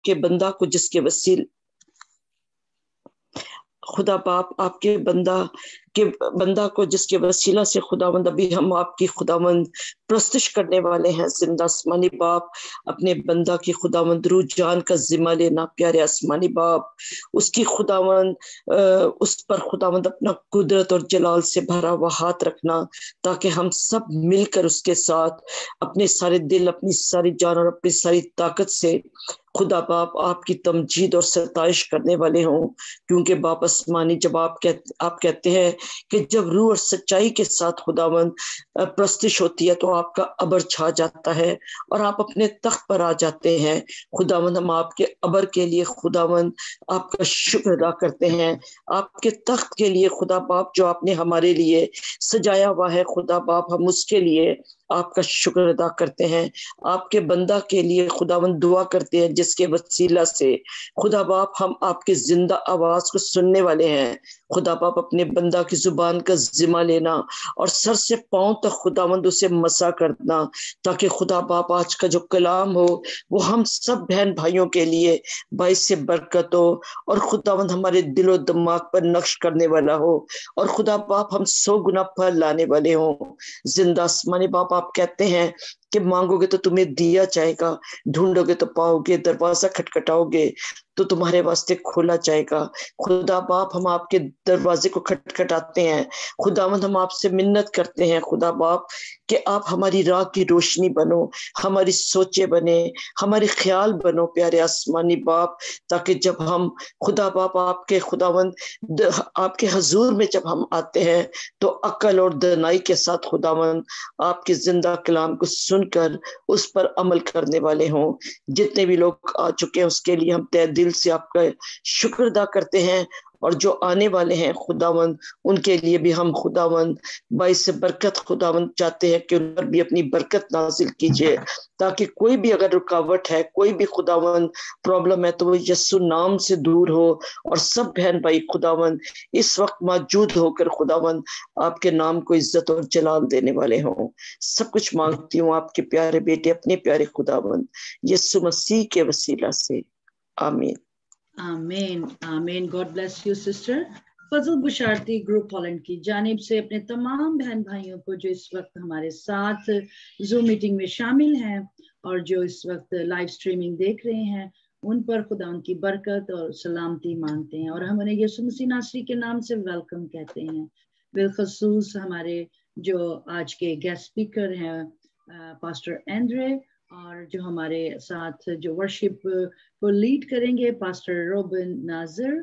आपके बंदा को जिसके वसील खुदा बाप आपके बंदा को जिसके वसीला से खुदावंद अभी हम आपकी खुदावंद प्रस्तुश करने वाले हैं। जिंदा आसमानी बाप अपने बंदा की खुदावंद रूह जान का जिम्मा लेना प्यारे आसमानी बाप, उसकी खुदावंद उस पर खुदावंद अपना कुदरत और जलाल से भरा हुआ हाथ रखना, ताकि हम सब मिलकर उसके साथ अपने सारे दिल, अपनी सारी जान और अपनी सारी ताकत से खुदा बाप आपकी तमजीद और सताइश करने वाले हों। क्योंकि बाप आसमानी जब आप कहते हैं कि जब रूह और सच्चाई के साथ खुदावंद प्रस्तिश होती है तो आपका अबर छा जाता है और आप अपने तख्त पर आ जाते हैं। खुदावंद हम आपके अबर के लिए खुदावंद आपका शुक्र अदा करते हैं, आपके तख्त के लिए खुदा बाप जो आपने हमारे लिए सजाया हुआ है खुदा बाप, हम उसके लिए आपका शुक्र अदा करते हैं। आपके बंदा के लिए खुदावंद दुआ करते हैं जिसके वसीला से खुदा बाप हम आपके जिंदा आवाज को सुनने वाले हैं। खुदा बाप अपने बंदा की जुबान का जिम्मा लेना और सर से पांव तक खुदावंद उसे मसा करना, ताकि खुदा बाप आज का जो कलाम हो वो हम सब बहन भाइयों के लिए बाइस से बरकत हो और खुदावंद हमारे दिलो दिमाग पर नक्श करने वाला हो और खुदा बाप हम 100 गुना फल लाने वाले हों। जिंदा आसमानी बाप आप कहते हैं कि मांगोगे तो तुम्हें दिया जाएगा, ढूंढोगे तो पाओगे, दरवाजा खटखटाओगे तो तुम्हारे वास्ते खोला जाएगा। खुदा बाप हम आपके दरवाजे को खटखटाते हैं, खुदावंद हम आपसे मिन्नत करते हैं खुदा बाप कि आप हमारी राह की रोशनी बनो, हमारी सोचे बने, हमारे ख्याल बनो प्यारे आसमानी बाप, ताकि जब हम खुदा बाप आपके खुदावंद आपके हजूर में जब हम आते हैं तो अक्ल और दनाई के साथ खुदावंद आपके जिंदा कलाम को सुनकर उस पर अमल करने वाले हों। जितने भी लोग आ चुके हैं उसके लिए हम तहे दिल से आपका शुक्र अदा करते हैं और जो आने वाले हैं खुदावंद उनके लिए भी हम खुदावंद बाइस से बरकत खुदावंद चाहते हैं कि उन पर भी अपनी बरकत नाजिल कीजिए, ताकि कोई भी अगर रुकावट है, कोई भी खुदावंद प्रॉब्लम है तो वो यस्सु नाम से दूर हो और सब बहन भाई खुदावंद इस वक्त मौजूद होकर खुदावंद आपके नाम को इज्जत और जलाल देने वाले हों। सब कुछ मांगती हूँ आपके प्यारे बेटे अपने प्यारे खुदावंद यस्सु मसीह के वसीला से, आमीन। आमीन आमीन। God bless you sister. Fazal बुशारती ग्रुप हॉलैंड की जानिब से अपने तमाम बहन भाइयों को जो इस वक्त हमारे साथ जूम मीटिंग में शामिल हैं और जो इस वक्त लाइव स्ट्रीमिंग देख रहे हैं उन पर खुदा उनकी बरकत और सलामती मांगते हैं और हम उन्हें यीशु मसीह नासरी के नाम से वेलकम कहते हैं। बिलखसूस हमारे जो आज के गेस्ट स्पीकर हैं पास्टर एंड्रे और जो हमारे साथ जो वर्शिप को लीड करेंगे पास्टर रोबिन नाजिर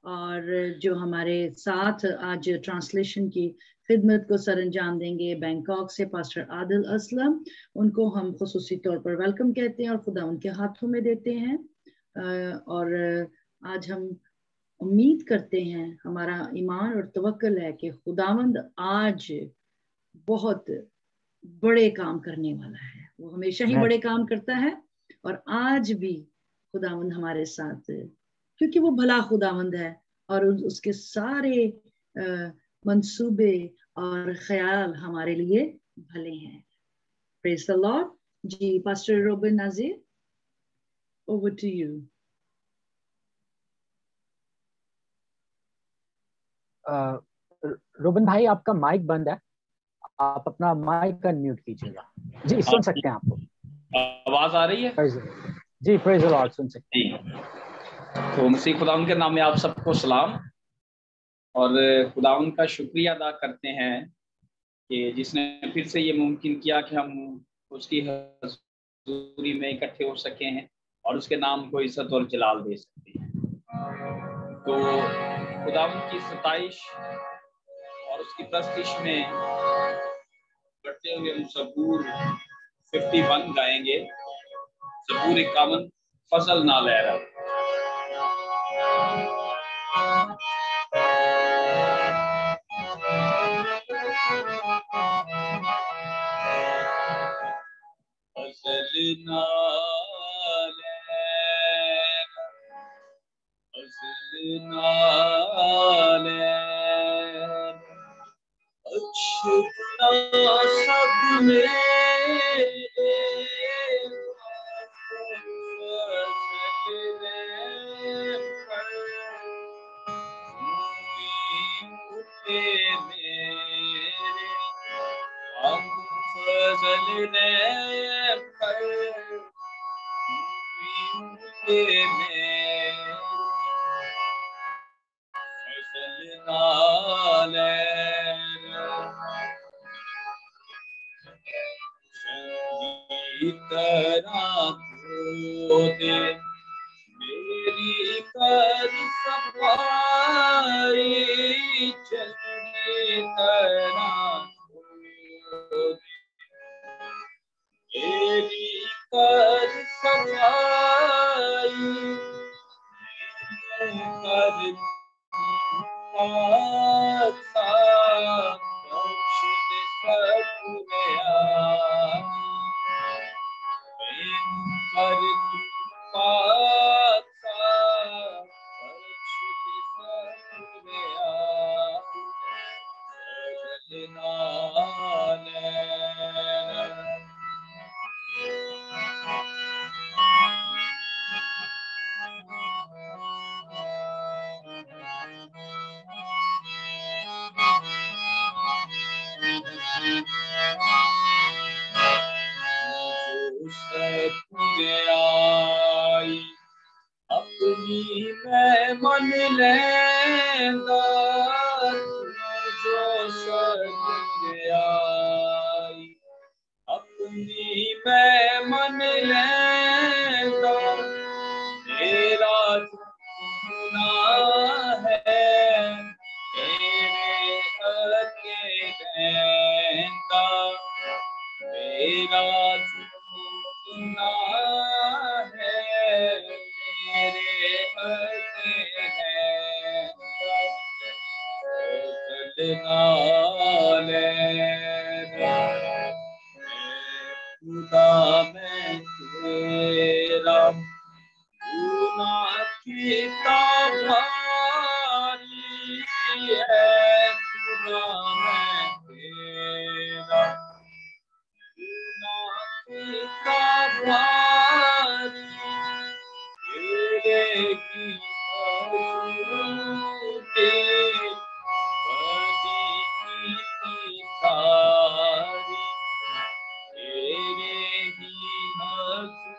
और जो हमारे साथ आज ट्रांसलेशन की खिदमत को सरंजाम देंगे बैंकॉक से पास्टर आदिल असलम, उनको हम खुसूसी तौर पर वेलकम कहते हैं और खुदा उनके हाथों में देते हैं। और आज हम उम्मीद करते हैं, हमारा ईमान और तवक्कुल है कि खुदावंद आज बहुत बड़े काम करने वाला है। वो हमेशा ही बड़े काम करता है और आज भी खुदावंद हमारे साथ, क्योंकि वो भला खुदावंद है और उसके सारे मंसूबे और ख्याल हमारे लिए भले हैं। Praise the Lord. जी pastor Robin Nazir, over to you. Robin भाई आपका माइक बंद है, आप अपना माइक अनम्यूट कीजिएगा। जी सुन सकते हैं आपको, आवाज आ रही है? जी प्रेज द लॉर्ड, सुन सकते हैं। तो मसीह खुदावंद के नाम में आप सबको सलाम और खुदावंद का शुक्रिया अदा करते हैं कि जिसने फिर से ये मुमकिन किया कि हम उसकी हजूरी में इकट्ठे हो सके हैं और उसके नाम को इज्जत और जलाल दे सकते हैं। तो खुदावंद की सताइश और उसकी प्रस्तिश में बढ़ते हुए हम ज़बूर 51 गाएंगे। ज़बूर 51 फजल ना लहरा। सब में फिसलने पर में फिसलना चंगी तरह धो दे मेरी कर सफाई, चंगी तरह धो दे मेरी कर सफाई, कर अपनी मैं मन लेंदा जो सज आई, अपनी मैं मन लेंदा तेरा गुनाह है तेरे अके देंदा मेरा गुनाह है मेरे अके देंदा चलना ले खुदा मैं तेरा गुनाह किताब भारी है, खुदा मैं तेरा गुनाह किताब भारी तेरे की सारी तेरे ही हसूबे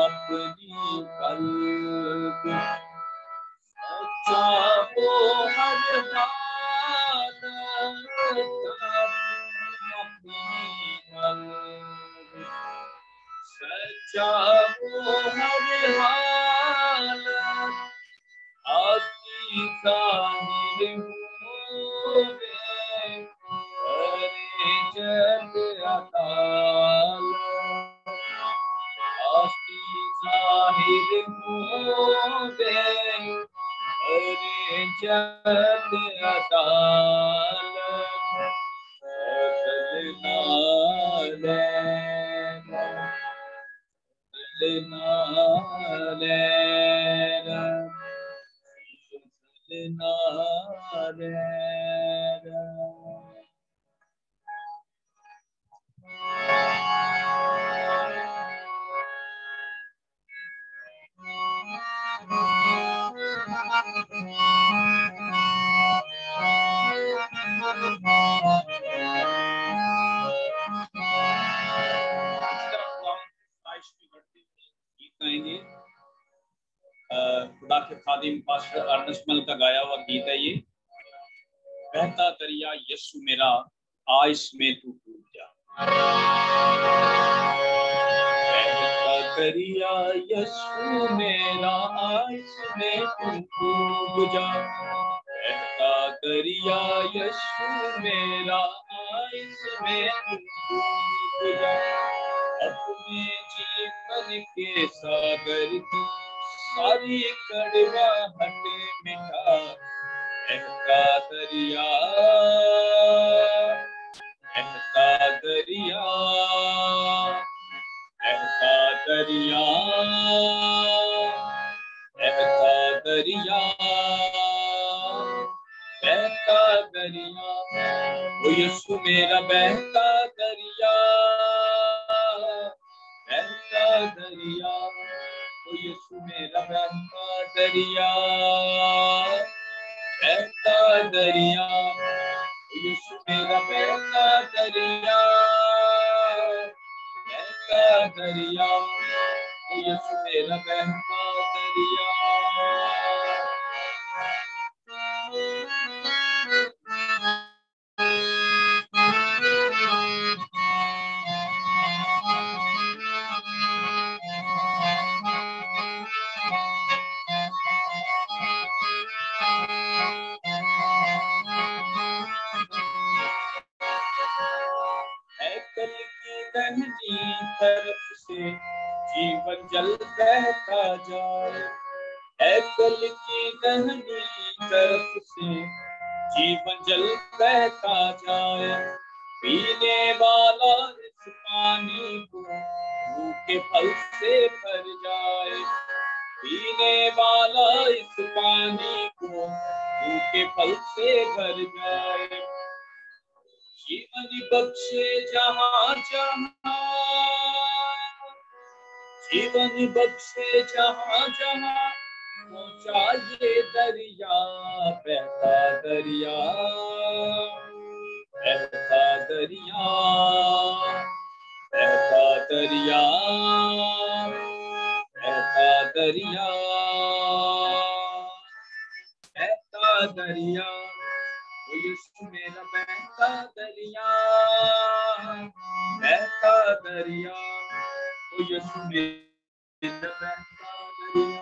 अपनी कल्ब सच्चा हो हर हाल, अपनी कल्ब सच्चा हो हर हाल, आकी जाहिर होवे करे जग अताल, आकी जाहिर होवे करे जग अताल, चलना खुदा के खादिम पास्टर अर्नेस्ट मल का गाया हुआ गीत है ये, बहता दरिया यीशु मेरा आ इसमें तू डूब जा, बहता दरिया यीशु मेरा आ इसमें तू डूब जा, बहता दरिया यीशु मेरा आ इसमें तू डूब जा, अपने जीवन के सागर की सारी कड़वाहट मिटा, बहता दरिया बहता दरिया बहता दरिया बहता दरिया बहता दरिया, ओ यीशु मेरा बहता दरिया, बहता दरिया, ओ यीशु मेरा बहता दरिया, बहता दरिया, ओ यीशु मेरा बहता दरिया, बहता दरिया, ओ यीशु मेरा बहता दरिया। कल की दाहिनी तरफ से जीवन जल बहता जाए, कल की दाहिनी तरफ से जीवन जल बहता जाए, पीने वाला इस पानी को रूह के फल से भर जाए, पीने वाला इस पानी को रूह के फल से भर जाए, जीवन बख्शे जहाँ जहाँ, जीवन बख्शे जहाँ जहाँ, पहुँचा ये दरिया, बहता दरिया, बहता दरिया, बहता दरिया, बहता दरिया, बहता दरिया, ओ यीशु मेरा बहता दरिया, बहता दरिया, ओ यीशु मेरा बहता दरिया।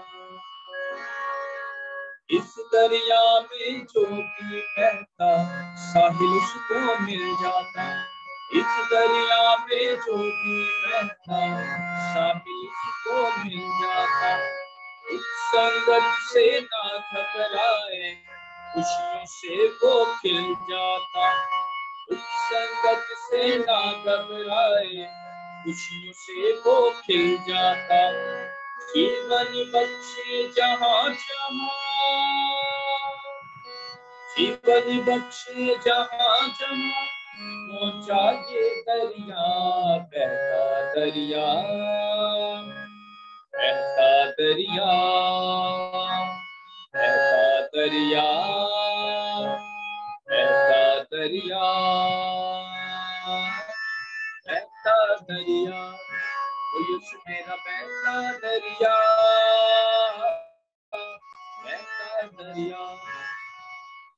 इस दरिया में जो भी बहता साहिल उसको मिल जाता, इस दरिया में जो भी बहता साहिल उसको मिल जाता, उस संगत से ना घबराए, खुशियों से वो खिल जाता, उस संगत से ना घबराए, खुशियों से वो खिल जाता, जीवन बख्शे जहाँ जहाँ, जीवन बख्शे जहाँ जहाँ, पहुँचा ये दरिया, बहता दरिया, बहता दरिया, बहता दरिया, बहता दरिया, बहता दरिया, ओ यीशु मेरा बहता दरिया, बहता दरिया,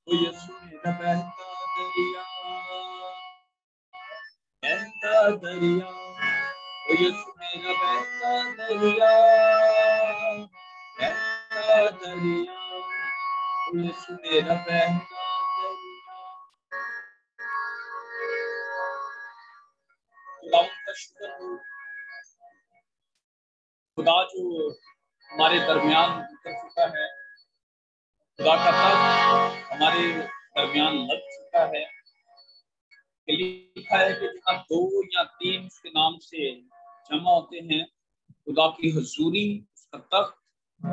ओ यीशु मेरा बहता दरिया, बहता दरिया, ओ यीशु मेरा बहता दरिया, बहता दरिया, ओ यीशु मेरा बहता दरिया। खुदा जो हमारे दरमियान उतर चुका है, खुदा का तख्त हमारे दरमियान लग चुका है। लिखा है कि जहाँ 2 या 3 उसके नाम से जमा होते हैं, खुदा की हुजूरी, उसका तख्त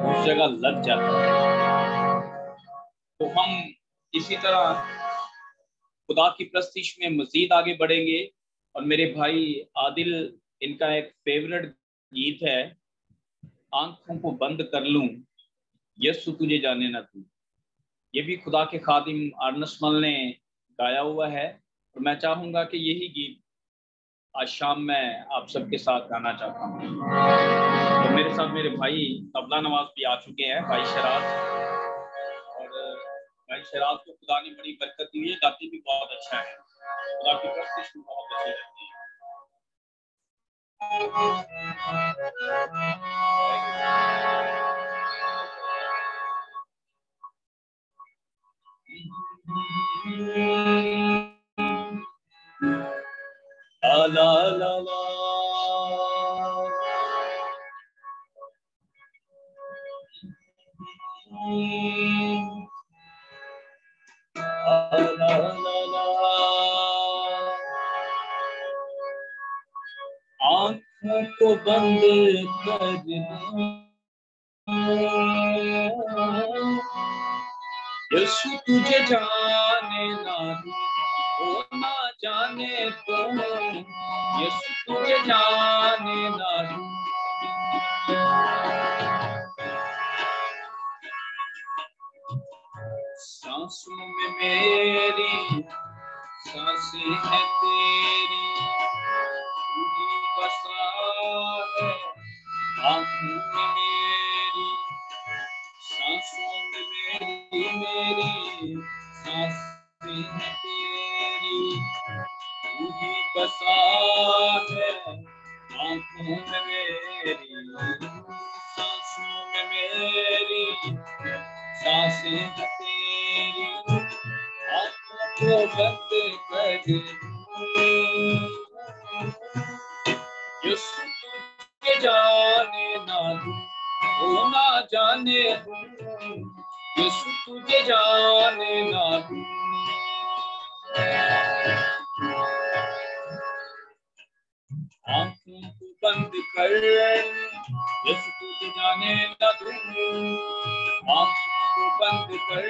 उस जगह लग जाता है। तो हम इसी तरह खुदा की प्रस्तिश में मजीद आगे बढ़ेंगे। और मेरे भाई आदिल, इनका एक फेवरेट गीत है, आंखों को बंद कर लूं यीशु तुझे जाने ना तू। ये भी खुदा के खादिम आर्नसमल ने गाया हुआ है, और मैं चाहूंगा कि यही गीत आज शाम में आप सबके साथ गाना चाहता हूँ। तो मेरे साथ मेरे भाई तबला नवाज भी आ चुके हैं, भाई शराज। और भाई शराज को खुदा ने बड़ी बरकत दी है, गाती भी बहुत अच्छा है, खुदा की प्रस्तिश भी बहुत अच्छी लगती है। ला ला ला ला आँखों को बंद कर यीशु तुझे जाने ना वो ना जाने तो, यीशु तुझे जाने ना सांसों में मेरी सांसें है तेरी, तू ही बसा है आँखों में मेरी। सांसों में मेरी सांसें है तेरी, तू ही बसा है आँखों में मेरी। सांसों में मेरी सांसें है तेरी, आँखों को बंद कर यीशु तुझे जाने ना दूं, वो ना जाने दूं, यीशु तुझे जाने ना दूं। आँखों को बंद कर यीशु तुझे जाने ना दूं, आँखों को बंद कर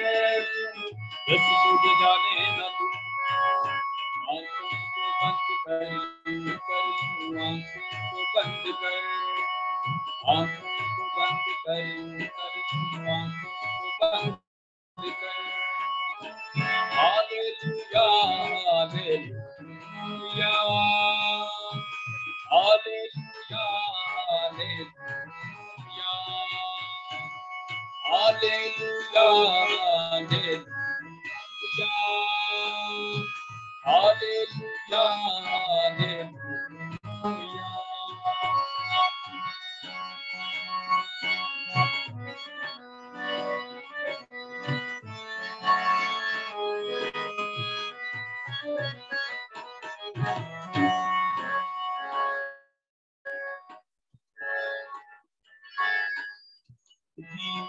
यीशु तुझे जाने ना दूं। आँखों को बंद कर आँखों को बंद कर, आँखों को बंद कर आँखों को बंद कर। Hallelujah hallelujah hallelujah hallelujah hallelujah hallelujah.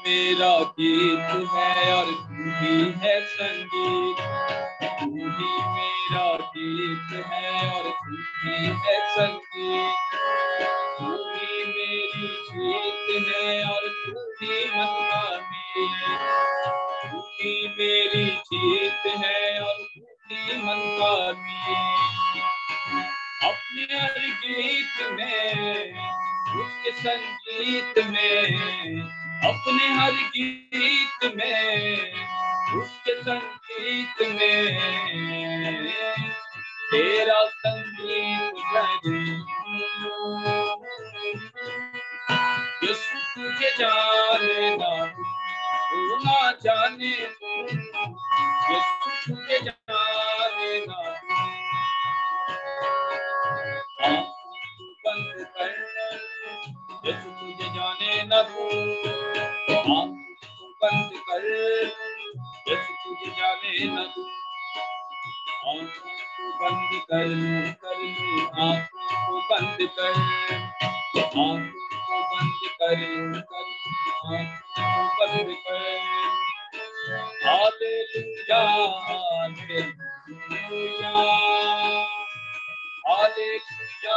मेरा गीत है और तू ही है संगीत, तू ही मेरा गीत है और तू ही है संगीत, तू ही मेरी जीत है और तू ही मन का मीत, तू ही मेरी जीत है और तू ही मन का मीत। अपने हर गीत में उसके संगीत में, अपने हर गीत में उसके संगीत में तेरा संगीत बजे। यीशु तुझे जाने ना तू ना जाने, यीशु तुझे जाने ना। बंद कर यीशु तुझे जाने ना दूं, आँखों बंद कर यीशु तुझे जाने ना दूं। आँखों को बंद कर आँखों को बंद कर, आँखों को बंद कर आँखों को बंद कर। Hallelujah hallelujah hallelujah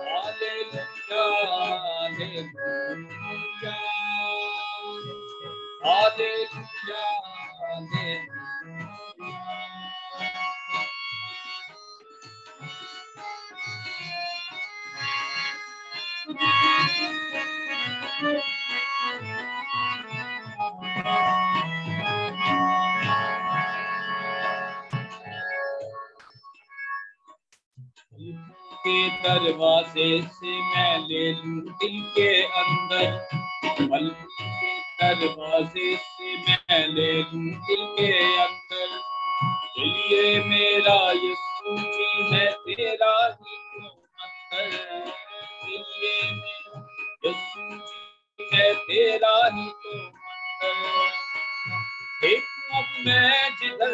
hallelujah hallelujah hallelujah. के दरवाजे से मैं ले लूं दिल के अंदर, पलकों के दरवाजे से मैं ले लूं दिल के अंदर। चलिए मेरा यीशु जी है तेरा ही तो अंदर, चलिए मेरा यीशु जी है तेरा ही तो अंदर। देखूं अब मैं जिधर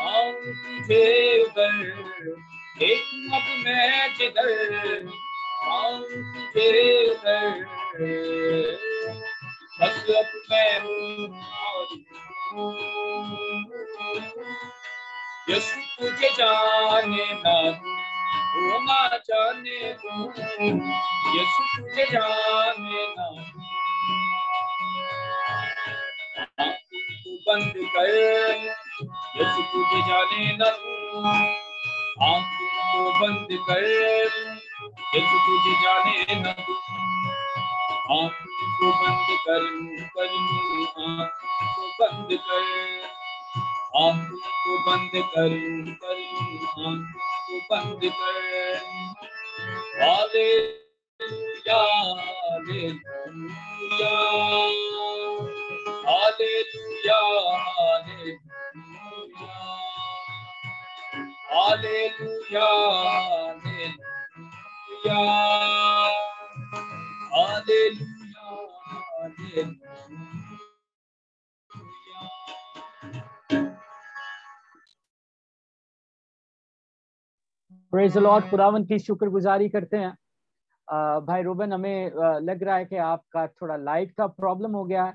आऊं तुझे उधर, देखूं अब मैं जिधर आऊं तुझे उधर। बस अब मैं हूँ यीशु तुझे जाने ना दूं, वो ना जाने दूं, यीशु तुझे जाने ना दूं। आँखों को बंद कर यीशु तुझे जाने ना दूं, आँखों को बंद कर, यीशु तुझे जाने न दूं। आँखों को बंद कर, आँखों को बंद कर, आँखों को बंद कर, आँखों को बंद कर। Hallelujah, hallelujah, hallelujah, hallelujah, hallelujah, hallelujah, hallelujah. Praise the Lord. खुदावन की शुक्रगुजारी करते हैं। भाई रूबन, हमें लग रहा है कि आपका थोड़ा लाइट का प्रॉब्लम हो गया है,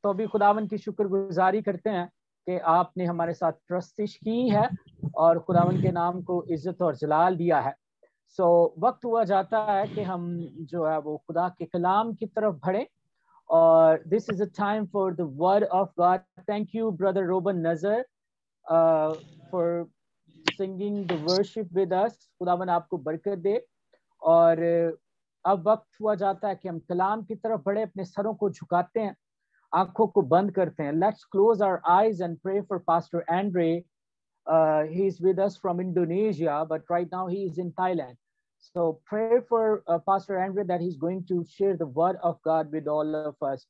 तो अभी खुदावन की शुक्रगुजारी करते हैं कि आपने हमारे साथ प्रस्तिश की है और खुदावन के नाम को इज्जत और जलाल दिया है। सो वक्त हुआ जाता है कि हम जो है वो खुदा के कलाम की तरफ बढ़े, और this is a time for the word of God. Thank you brother Robin Nazar for singing the worship with us. खुदावन आपको बरकत दे। और अब वक्त हुआ जाता है कि हम कलाम की तरफ बढ़े, अपने सरों को झुकाते हैं, आंखों को बंद करते हैं। Let's close our eyes and pray for pastor Andre. He is with us from Indonesia, but right now he is in Thailand. So pray for Pastor Andre that he's going to share the word of God with all of us.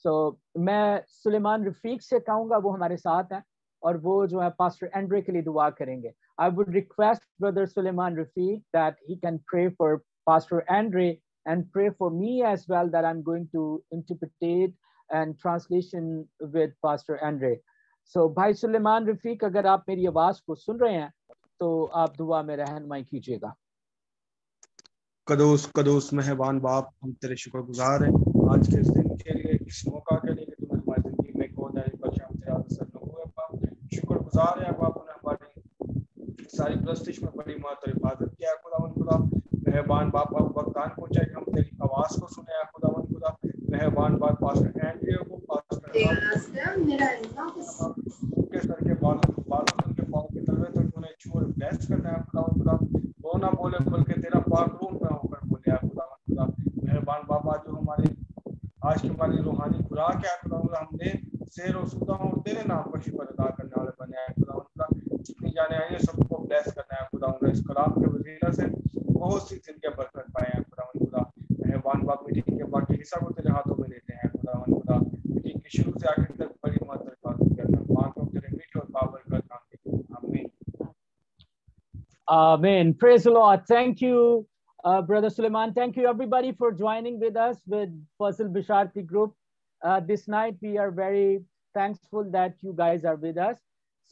So मैं सुलेमान रफीक से कहूँगा, वो हमारे साथ हैं और वो जो है पास्टर एंड्रे के लिए दुआ करेंगे। I would request brother Suleiman Rafiq that he can pray for Pastor Andre and pray for me as well, that I'm going to interpret and translation with Pastor Andre. So भाई सुलेमान रफीक, अगर आप मेरी आवाज को सुन रहे हैं तो आप दुआ में रहनुमाई कीजिएगा। कदूस कदूस मेहरबान बाप, हम तेरे शुक्रगुजार हैं आज के इस दिन के लिए, इस मौका के लिए कि तूने हमारी जिंदगी में को दाई बख्शा। हम तेरा सल्लल्लाहु अलैहि बाप शुक्रगुजार है बाप, ने हमारी सारी प्रस्तिश में बड़ी मदद और हिफाजत किया। खुदावन खुदा मेहरबान बाप, आप वक्तान पहुंचाए कि हम तेरी आवाज को सुने। खुदावन खुदा मेहरबान बाप, पास्टर एंड्रे को पास्टर के सर के बालों के पाँव के तलवे तक तूने छू ब्लेस करना है। खुदावन खुदा वो ना बोले बल्कि तेरा पाक रूह में होकर बोले। खुदावन खुदा मेहरबान बाबा, जो हमारे आज की हमारी रूहानी खुराक है खुदावन, हमने शेर और सुदा और तेरे नाम का शुक्र अदा करने वाले बने हैं। खुदावन खुदा जितनी जाने आई है सबको ब्लेस करना है। खुदावन इस कलाम के वसीला से बहुत सी जिंदगियां बरकत पाए हैं। खुदावन खुदा मेहरबान बाप, मीटिंग के बाकी हिस्सा को तेरे हाथों में लेते हैं। खुदावन खुदा मीटिंग की शुरू से आखिर तक बड़ी मदद करना, मांगता हूं तेरे मीठे और बाबरकत नाम में, आमीन। Amen. Praise the Lord. Thank you, Brother Suleiman. Thank you, everybody, for joining with us with Fazil Bisharti Group. This night, we are very thankful that you guys are with us.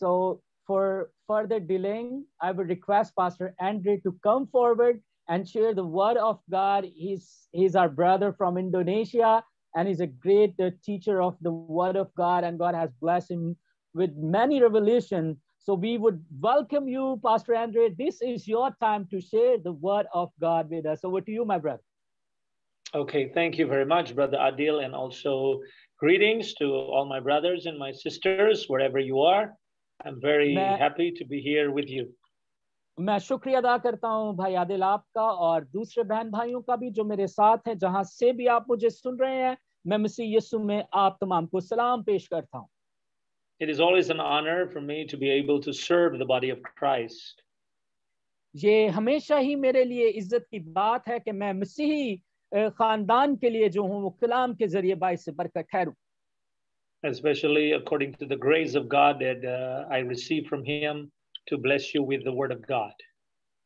So for further delaying, I would request Pastor Andre to come forward and share the word of God. He's our brother from Indonesia, and he's a great teacher of the word of God, and God has blessed him with many revelations. So we would welcome you, Pastor Andre. This is your time to share the word of God with us. Over to you, my brother. Okay, thank you very much, Brother Adil, and also greetings to all my brothers and my sisters, wherever you are. I'm very happy to be here with you. मैं शुक्रिया अदा करता हूं भाई आदिल आपका और दूसरे बहन भाइयों का भी जो मेरे साथ हैं, जहां से भी आप मुझे सुन रहे हैं। मैं मसीह यीशु में आप तमाम को सलाम पेश करता हूं। It is always an honor for me to be able to serve the body of Christ. ये हमेशा ही मेरे लिए इज्जत की बात है कि मैं मसीही खानदान के लिए जो हूं वो कलाम के जरिए बाइस बरकत ठहरूं। Especially according to the grace of God that I received from Him to bless you with the Word of God.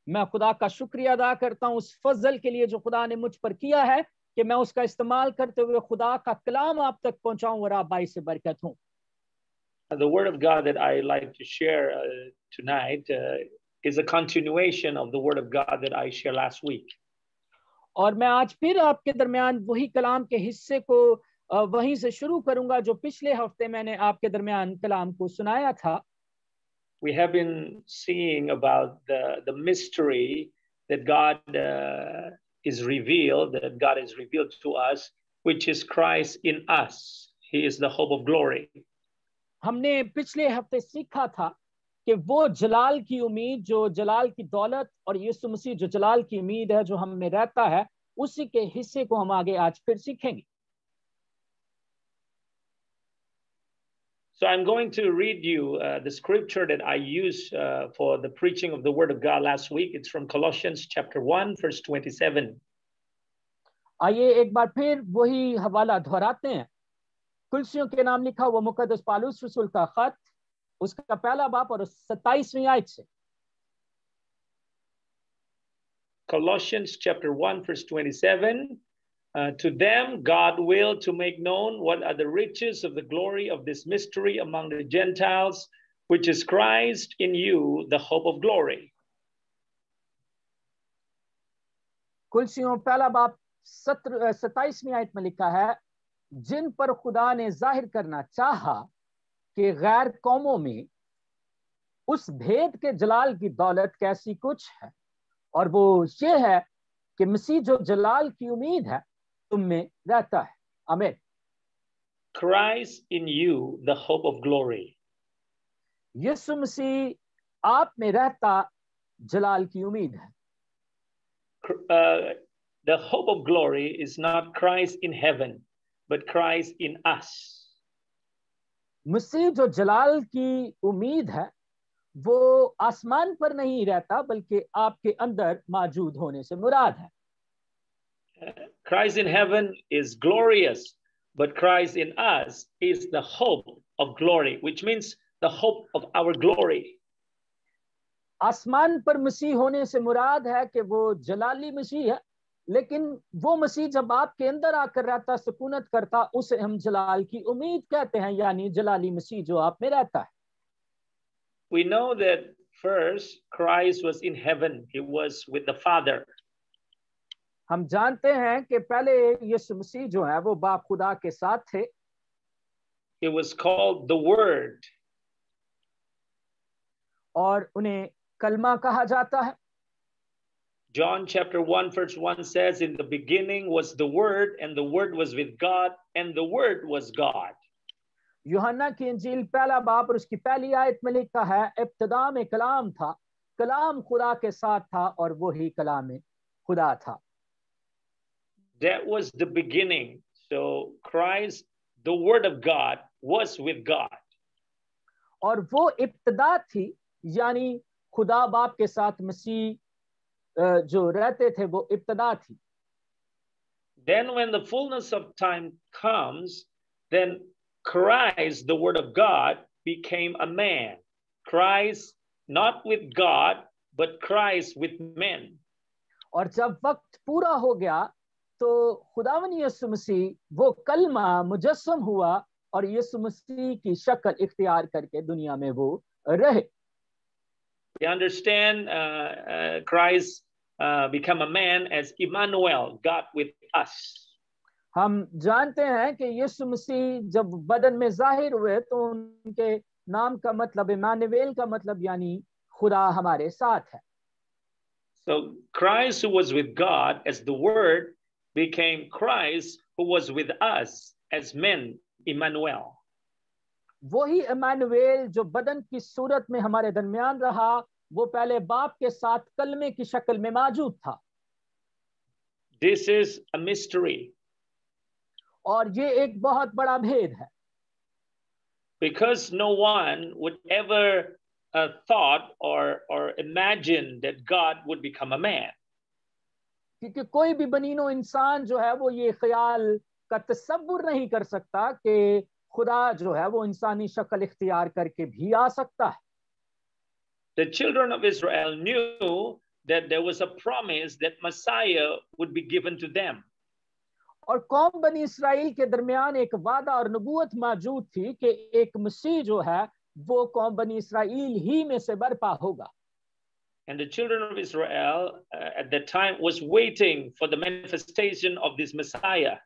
मैं खुदा का शुक्रिया अदा करता हूं उस फजल के लिए जो खुदा ने मुझ पर किया है कि मैं उसका इस्तेमाल करते हुए खुदा का कलाम आप तक पहुंचाऊं और आप बाइस बरकत हूं। The word of God that I like to share tonight is a continuation of the word of God that I shared last week. और मैं आज फिर आपके दरमियान वही कलाम के हिस्से को वहीं से शुरू करूंगा जो पिछले हफ्ते मैंने आपके दरमियान कलाम को सुनाया था। We have been seeing about the mystery that God is revealed, that God is revealed to us, which is Christ in us. He is the hope of glory. हमने पिछले हफ्ते सीखा था कि वो जलाल की उम्मीद, जो जलाल की दौलत, और यीशु मसीह जो जलाल की उम्मीद है जो हम में रहता है, उसी के हिस्से को हम आगे आज फिर सीखेंगे। So I'm going to read you the scripture that I used for the preaching of the Word of God last week. It's from Colossians chapter 1, verse 27. आइए एक बार फिर वही हवाला दोहराते हैं। कुलसियों के नाम लिखा हुआ मुकद्दस पौलुस रसूल का खत, उसका पहला बाब और 27वीं आयत से। Colossians chapter 1, verse 27. To them God willed to make known what are the riches of the glory of this mystery among the Gentiles, which is Christ in you, the hope of glory. कुलसियों पहला बाब 27वीं आयत में लिखा है, जिन पर खुदा ने जाहिर करना चाहा कि गैर कौमों में उस भेद के जलाल की दौलत कैसी कुछ है, और वो ये है कि मसीह जो जलाल की उम्मीद है तुम में रहता है। आमीन। Christ in you, the hope of glory. यीशु मसीह आप में रहता जलाल की उम्मीद है। The hope of glory is not Christ in heaven, but Christ in us. मसीह जो जलाल की उम्मीद है वो आसमान पर नहीं रहता, बल्कि आपके अंदर मौजूद होने से मुराद है। Christ in heaven is glorious, but Christ in us is the hope of glory, which means the hope of our glory. आसमान पर मसीह होने से मुराद है कि वो जलाली मसीह है, लेकिन वो मसीह जब आपके अंदर आकर रहता, सुकूनत करता, उसे हम जलाल की उम्मीद कहते हैं, यानी जलाली मसीह जो आप में रहता है। We know that first Christ was in heaven. He was with the Father. हम जानते हैं कि पहले यीशु मसीह जो है वो बाप खुदा के साथ थे। He was called the Word. और उन्हें कलमा कहा जाता है। John chapter 1 verse 1 says, in the beginning was the Word, and the Word was with God, and the Word was God. यूहन्ना की इंजील पहला बाब और उसकी पहली आयत में लिखा है, इब्तिदा में कलाम था, कलाम खुदा के साथ था, और वही कलाम खुदा था। That was the beginning. So Christ, the Word of God, was with God. और वो इब्तिदा थी, यानी खुदा बाप के साथ मसीह जो रहते थे वो इब्तिदा थी। Then when the fullness of time comes, then Christ, the Word of God, became a man. Christ not with God, but Christ with men. और जब वक्त पूरा हो गया तो खुदावन यीशु मसीह वो कलमा मुजस्सम हुआ और यीशु मसीह की शक्ल इख्तियार करके दुनिया में वो रहे। We understand Christ become a man as Emmanuel, God with us. हम जानते हैं कि यीशु मसीह जब बदन में जाहिर हुए तो उनके नाम का मतलब इमानुएल का मतलब यानी खुदा हमारे साथ है। So Christ, who was with God as the Word, became Christ who was with us as men, Emmanuel. वही इमानुएल जो बदन की सूरत में हमारे दरमियान रहा, वो पहले बाप के साथ कलमे की शक्ल में मौजूद था। This is a mystery. और ये एक बहुत बड़ा भेद है। Because no one would ever thought or imagine that God would become a man. क्योंकि कोई भी बनीनो इंसान जो है वो ये ख्याल का तसव्वुर नहीं कर सकता कि खुदा जो है वो इंसानी शक्ल इख्तियार करके भी आ सकता है। The children of Israel knew that there was a promise that Messiah would be given to them. और कौम बनी इसराइल के दरमियान एक वादा और नबूवत मौजूद थी कि एक मसीह जो है वो कौम बनी इसराइल ही में से बर्पा होगा। And the children of Israel at that time was waiting for the manifestation of this Messiah.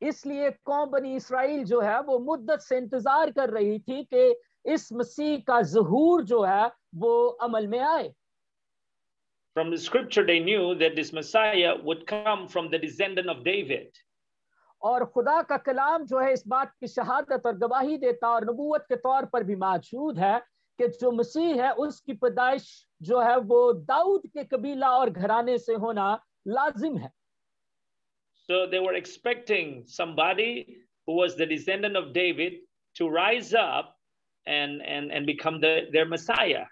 इसलिए कौम बनी इसराइल जो है वो मुद्दत से इंतजार कर रही थी कि इस मसीह का ज़हूर जो है वो अमल में आए। From the scripture they knew that this Messiah would come from the descendant of David. और खुदा का कलाम जो है इस बात की शहादत और गवाही देता और नबूवत के तौर पर भी मौजूद है कि जो मसीह है उसकी पैदाइश जो है वो दाऊद के कबीला और घराने से होना लाजिम है. So they were expecting somebody who was the descendant of David to rise up and become their Messiah.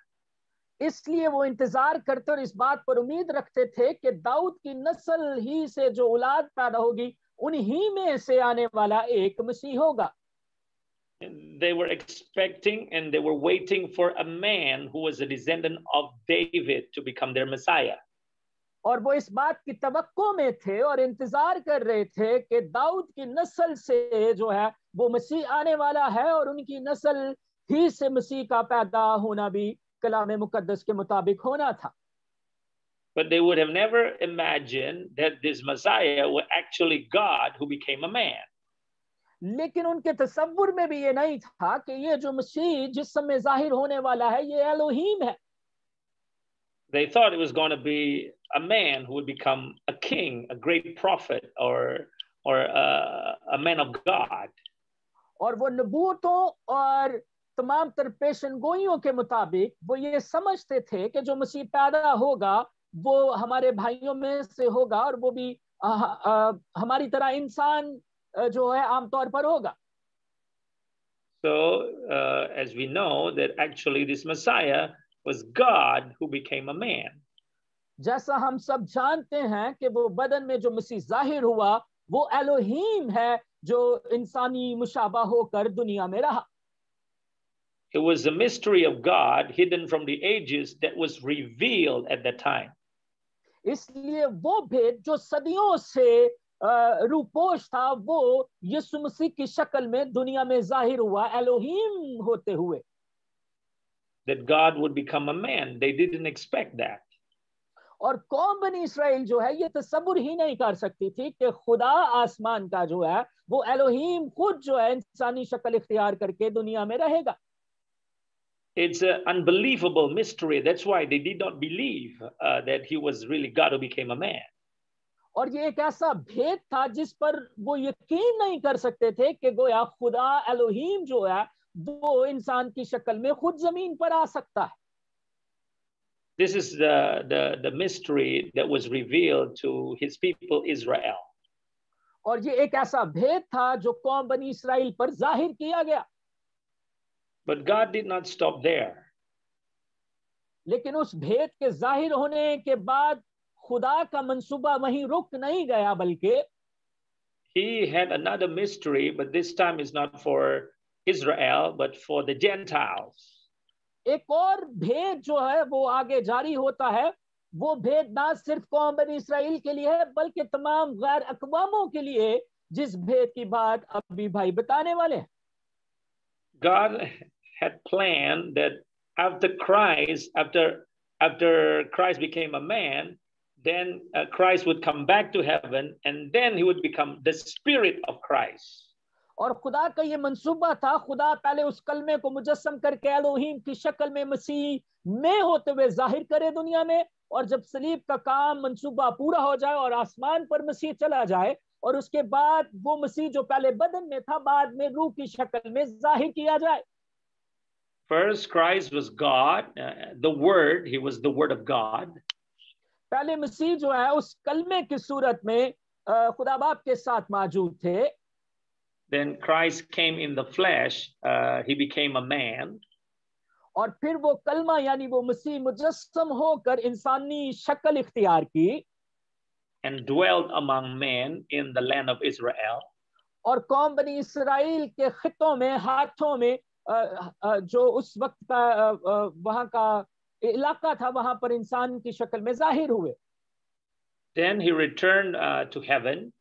इसलिए वो इंतजार करते और इस बात पर उम्मीद रखते थे कि दाऊद की नस्ल ही से जो औलाद पैदा होगी उन्हीं में से आने वाला एक मसीह होगा. They were expecting and they were waiting for a man who was a descendant of David to become their Messiah. और वो इस बात की तवक्को में थे और इंतजार कर रहे थे कि दाऊद की नस्ल से जो है वो मसीह आने वाला है और उनकी नस्ल ही से मसीह का पैदा होना भी कलाम मुकद्दस के मुताबिक होना था. But they would have never imagined that this Messiah was actually God who became a man. लेकिन उनके तसव्वुर में भी ये नहीं था कि ये जो मसीह जिस समय जाहिर होने वाला है ये एलोहीम है. They thought it was going to be a man who would become a king, a great prophet, or a man of God. और वो नबूवतों और तमाम तर पेशन गोइयों के मुताबिक वो ये समझते थे कि जो मसीह पैदा होगा वो हमारे भाइयों में से होगा और वो भी हमारी तरह इंसान जो है आमतौर पर होगा. So as we know that actually this Messiah was God who became a man. जैसा हम सब जानते हैं कि वो बदन में जो मसीह जाहिर हुआ वो एलोहीम है जो इंसानी मुशाबा होकर दुनिया में रहा. It was a mystery of God hidden from the ages that was revealed at that time. इसलिए वो भेद जो सदियों से रूपोश था वो यीशु मसीह की शक्ल में दुनिया में जाहिर हुआ एलोहीम होते हुए. That God would become a man. They didn't expect that. और कौम बनी इस्राएल जो है ये तसव्वुर ही नहीं कर सकती थी कि खुदा आसमान का जो है वो एलोहीम खुद जो है इंसानी शक्ल इख्तियार करके दुनिया में रहेगा. It's an unbelievable mystery. That's why they did not believe that he was really God who became a man. और ये एक ऐसा भेद था जिस पर वो यकीन नहीं कर सकते थे कि गोया खुदा एलोहीम जो है वो इंसान की शक्ल में खुद जमीन पर आ सकता है. This is the mystery that was revealed to his people Israel. और ये एक ऐसा भेद था जो कौम बनी इस्राएल पर जाहिर किया गया. But God did not stop there. लेकिन उस भेद के जाहिर होने के बाद खुदा का मंसूबा वहीं रुक नहीं गया बल्कि He had another mystery, but this time is not for Israel, but for the Gentiles. एक और भेद जो है वो आगे जारी होता है. वो भेद ना सिर्फ कौम बनी इस्राएल के लिए है बल्कि तमाम गैर अक़वामों के लिए जिस भेद की बात अभी भाई बताने वाले हैं. God had planned that after Christ became a man, then Christ would come back to heaven and then he would become the Spirit of Christ. और खुदा का ये मंसूबा था. खुदा पहले उस कलमे को मुजस्सम करके एलोहीम की शक्ल में मसीह में होते हुए जाहिर करे दुनिया में और जब सलीब का काम मंसूबा पूरा हो जाए और आसमान पर मसीह चला जाए और उसके बाद वो मसीह जो पहले बदन में था बाद में रूह की शक्ल में जाहिर किया जाए. First, Christ was God, the Word. He was the Word of God. पहले मसीह जो है उस कलमे की सूरत में खुदा बाप के साथ मौजूद थे. Then Christ came in the flesh. He became a man. और फिर वो कलमा यानी वो मसीह मुजस्सम होकर इंसानी शक्ल इख्तियार की. And dwelt among men in the land of Israel. और कौम बनी इस्राएल के खितों में हाथों में जो उस वक्त का वहां का इलाका था वहां पर इंसान की शक्ल में जाहिर हुए. Then he returned to heaven.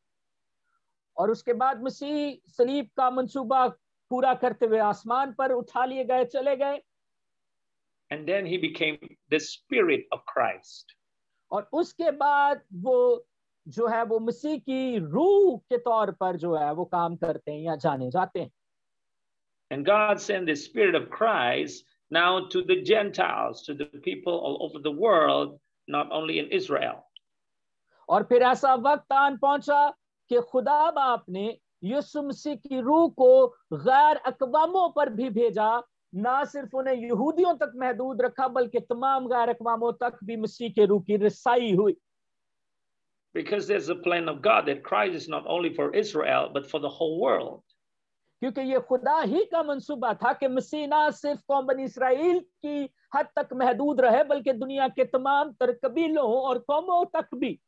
और उसके बाद मसीह सलीब का मंसूबा पूरा करते हुए आसमान पर उठा लिए गए चले गए. And then he became the Spirit of Christ. और उसके बाद वो जो है वो मसीह की रूह के तौर पर जो है वो काम करते हैं या जाने जाते हैं. And God sent the Spirit of Christ now to the Gentiles, to the people all over the world, not only in Israel. और फिर ऐसा वक्त आन पहुंचा कि खुदा बाप ने यीशु मसीह की रूह को गैर अक़वामों पर भी भेजा ना सिर्फ उन्हें यहूदियों तक महदूद रखा बल्कि तमाम गैर अक़वामों तक भी मसीह के रूह की रसाई हुई. Because there's a plan of God that Christ is not only for Israel but for the whole world. क्योंकि ये खुदा ही का मंसूबा था कि मसीह ना सिर्फ कौम बनी इस्राएल की हद तक महदूद रहे बल्कि दुनिया के तमाम तर कबीलों और कौमों तक भी.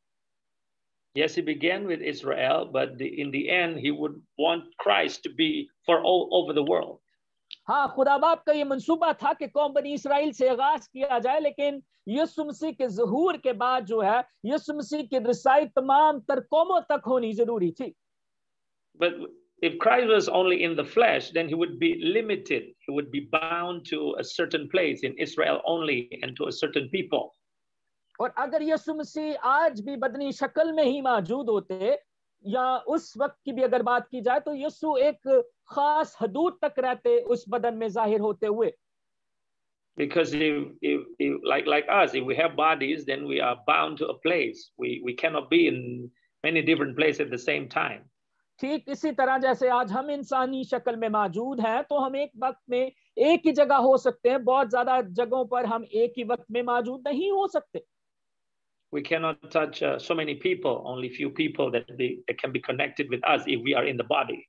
Yes, he began with Israel, but in the end, he would want Christ to be for all over the world. हाँ, खुदा बाप का ये मंसूबा था कि कौम बनी इस्राएल से आगाज किया जाए, लेकिन यीशु मसीह के ज़हूर के बाद जो है यीशु मसीह की रसाई तमाम तर कौमों तक होनी जरूरी थी. But if Christ was only in the flesh, then he would be limited. He would be bound to a certain place in Israel only and to a certain people. और अगर यीशु मसीह आज भी बदनी शक्ल में ही मौजूद होते या उस वक्त की भी अगर बात की जाए तो यीशु एक खास हदूद तक रहते उस बदन में जाहिर होते हुए. Because if like us, if we have bodies, then we are bound to a place. We cannot be in many different places at the same time. ठीक इसी तरह जैसे आज हम इंसानी शक्ल में मौजूद हैं तो हम एक वक्त में एक ही जगह हो सकते हैं, बहुत ज्यादा जगहों पर हम एक ही वक्त में मौजूद नहीं हो सकते. We cannot touch so many people, only few people that can be connected with us if we are in the body.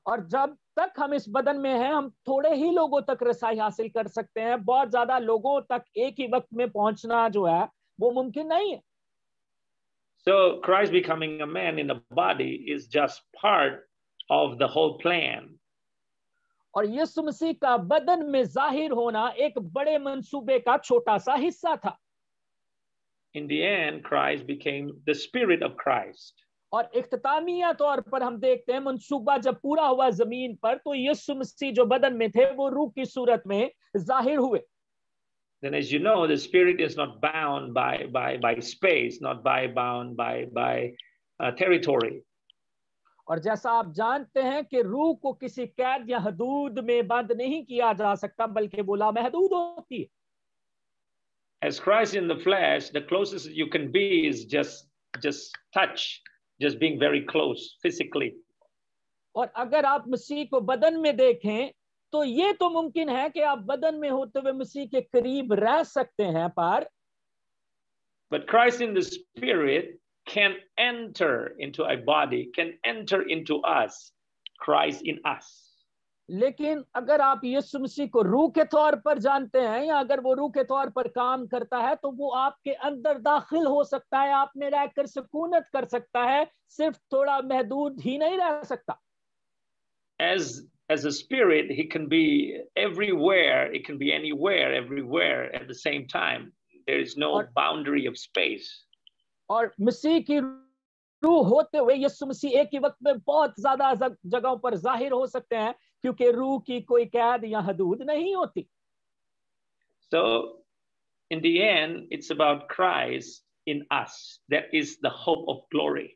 और जब तक हम इस बदन में हैं हम थोड़े ही लोगों तक रसाई हासिल कर सकते हैं, बहुत ज्यादा लोगों तक एक ही वक्त में पहुंचना जो है वो मुमकिन नहीं है. So Christ becoming a man in the body is just part of the whole plan. और यीशु मसीह का बदन में जाहिर होना एक बड़े मंसूबे का छोटा सा हिस्सा था. In the end, Christ became the Spirit of Christ. और इख्तितामिया तौर पर हम देखते हैं मंसूबा जब पूरा हुआ जमीन पर तो यीशु मसीह जो बदन में थे वो रूह की सूरत में जाहिर हुए. Then, as you know, the Spirit is not bound by space, not bound by territory. और जैसा आप जानते हैं कि रूह को किसी कैद या हदूद में बंद नहीं किया जा सकता बल्कि वो लामहदूद होती है. As Christ in the flesh, the closest you can be is just touch, just being very close physically. और अगर आप मसीह को बदन में देखें तो ये तो मुमकिन है कि आप बदन में होते हुए मसीह के करीब रह सकते हैं, पर But Christ in the Spirit can enter into a body, can enter into us, Christ in us. लेकिन अगर आप यीशु मसीह को रूह के तौर पर जानते हैं या अगर वो रूह के तौर पर काम करता है तो वो आपके अंदर दाखिल हो सकता है, आप में रहकर सुकूनत कर सकता है, सिर्फ थोड़ा महदूद ही नहीं रह सकता. As a spirit, he can be everywhere, it can be anywhere, everywhere at the same time. There is no boundary of space. और मसीह की रूह होते हुए यीशु मसीह एक ही वक्त में बहुत ज्यादा जगहों पर जाहिर हो सकते हैं क्योंकि रूह की कोई कैद या हदूद नहीं होती. So in the end, it's about Christ in us. That is the hope of glory.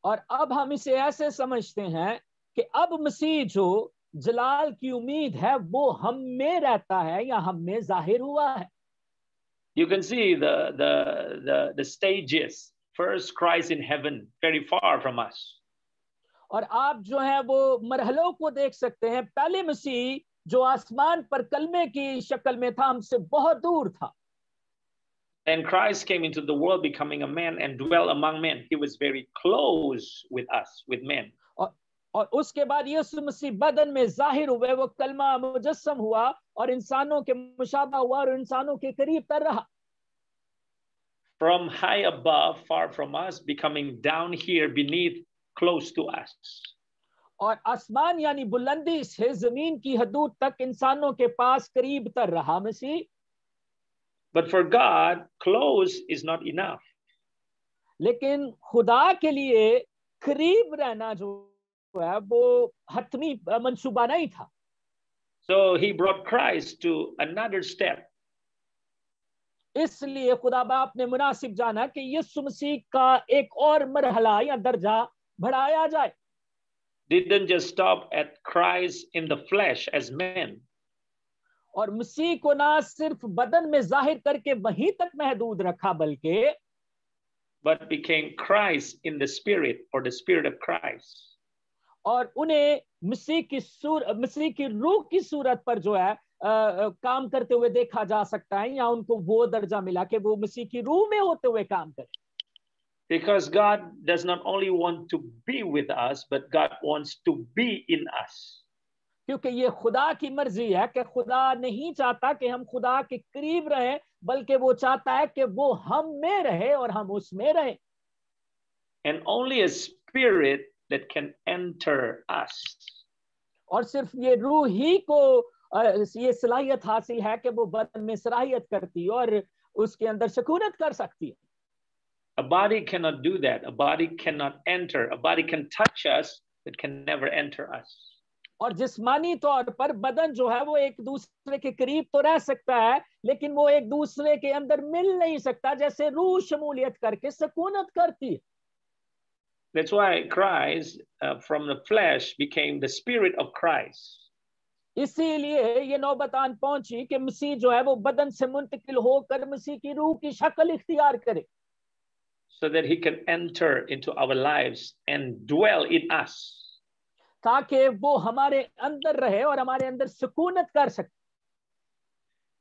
और अब हम इसे ऐसे समझते हैं कि अब मसीह जो जलाल की उम्मीद है वो हम में रहता है या हम में जाहिर हुआ है. You can see the stages. First, Christ in heaven, very far from us. और आप जो है वो मरहलों को देख सकते हैं. पहले मसीह जो आसमान पर कलमे की शक्ल में था हमसे बहुत दूर था. And Christ came into the world becoming a man and dwell among men. He was very close with us, with men. और उसके बाद यीशु मसीह बदन में जाहिर हुए, वो कलमा मुजस्सम हुआ और इंसानों के मुशाबा हुआ और इंसानों के करीब तर रहा. From high above, far from us, becoming down here beneath, close to us. और आसमान यानी बुलंदी से जमीन की हदूद तक इंसानों के पास करीब तर रहा मसीह. But for God, close is not enough. लेकिन खुदा के लिए करीब रहना जो है वो हतमी मंसूबा नहीं था. So he brought Christ to another step. इसलिए खुदा बाप ने मुनासिब जाना कि यीशु मसीह का एक और मरहला या दर्जा बढ़ाया जाए. Didn't just stop at Christ in the flesh as man. और मसीह को ना सिर्फ बदन में जाहिर करके वहीं तक महदूद रखा बल्कि but became Christ in the Spirit, or the Spirit of Christ. और उन्हें मसीह की रूह की सूरत पर जो है काम करते हुए देखा जा सकता है, या उनको वो दर्जा मिला कि वो मसीह की रूह में होते हुए काम करें. Because God does not only want to be with us, but God wants to be in us. क्योंकि ये खुदा की मर्जी है कि खुदा नहीं चाहता कि हम खुदा के करीब रहें, बल्कि वो चाहता है कि वो हम में रहे और हम उसमें रहें. And only a spirit that can enter us. और सिर्फ ये रूह ही को ये सलाहियत हासिल है कि वो बदन में सराहियत करती और उसके अंदर सकूनत कर सकती है. A body cannot do that. A body cannot enter. A body can touch us, but can never enter us. और जिस्मानी तौर पर बदन जो है वो एक दूसरे के करीब तो रह सकता है, लेकिन वो एक दूसरे के अंदर मिल नहीं सकता, जैसे रूह शमूलियत करके सकूनत करती है. That's why Christ from the flesh became the spirit of Christ. इसीलिए ये नौबत आन पहुंची कि मसीह जो है वो बदन से मुंतकिल होकर मसीह की रूह की शक्ल इख्तियार करे. So that he can enter into our lives and dwell in us. ताकि वो हमारे अंदर रहे और हमारे अंदर सुकूनत कर सके.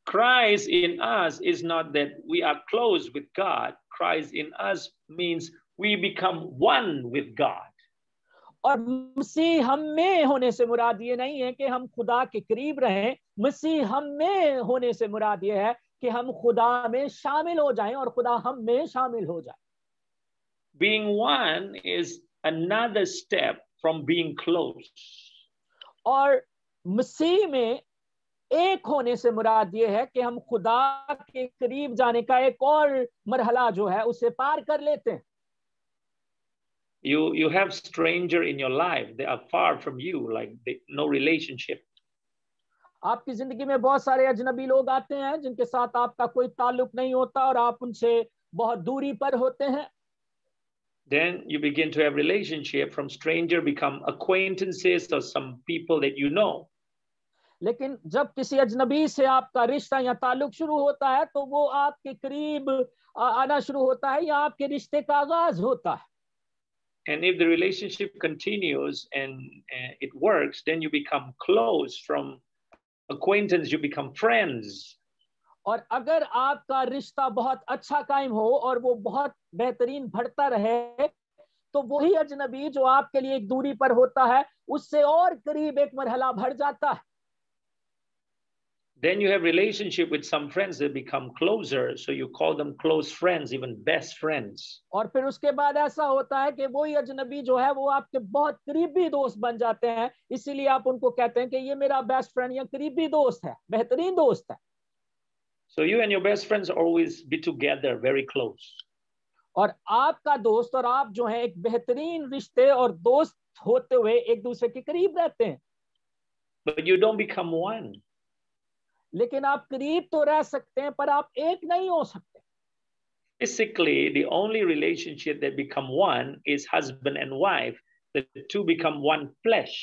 Christ in us is not that we are close with God. Christ in us means we become one with God. और मसीह हम में होने से मुराद ये नहीं है कि हम खुदा के करीब रहें. मसीह हम में होने से मुराद ये है कि हम खुदा में शामिल हो जाएं और खुदा हम में शामिल हो जाए. Being one is another step from being close. और मसीह में एक होने से मुराद ये है कि हम खुदा के करीब जाने का एक और मरहला जो है उसे पार कर लेते हैं. You have stranger in your life. They are far from you, like no relationship. आपकी जिंदगी में बहुत सारे अजनबी लोग आते हैं जिनके साथ आपका कोई ताल्लुक नहीं होता और आप उनसे बहुत दूरी पर होते हैं. Then you begin to have relationship. From stranger become acquaintances or some people that you know. लेकिन जब किसी अजनबी से आपका रिश्ता या ताल्लुक शुरू होता है तो वो आपके करीब आना शुरू होता है या आपके रिश्ते का आगाज होता है. And if the relationship continues and it works, then you become close. From acquaintance, you become friends. और अगर आपका रिश्ता बहुत अच्छा कायम हो और वो बहुत बेहतरीन बढ़ता रहे तो वही अजनबी जो आपके लिए एक दूरी पर होता है उससे और करीब एक मरहला बढ़ जाता है. Then you have relationship with some friends that become closer, so you call them close friends, even best friends. और फिर उसके बाद ऐसा होता है कि वही अजनबी जो है वो आपके बहुत करीबी दोस्त बन जाते हैं, इसीलिए आप उनको कहते हैं कि ये मेरा बेस्ट फ्रेंड या करीबी दोस्त है, बेहतरीन दोस्त है. So you and your best friends always be together, very close. और आपका दोस्त और आप जो है एक बेहतरीन रिश्ते और दोस्त होते हुए एक दूसरे के करीब रहते हैं. But you don't become one. लेकिन आप करीब तो रह सकते हैं पर आप एक नहीं हो सकते. Physically, the only relationship that become one is husband and wife. The two become one flesh.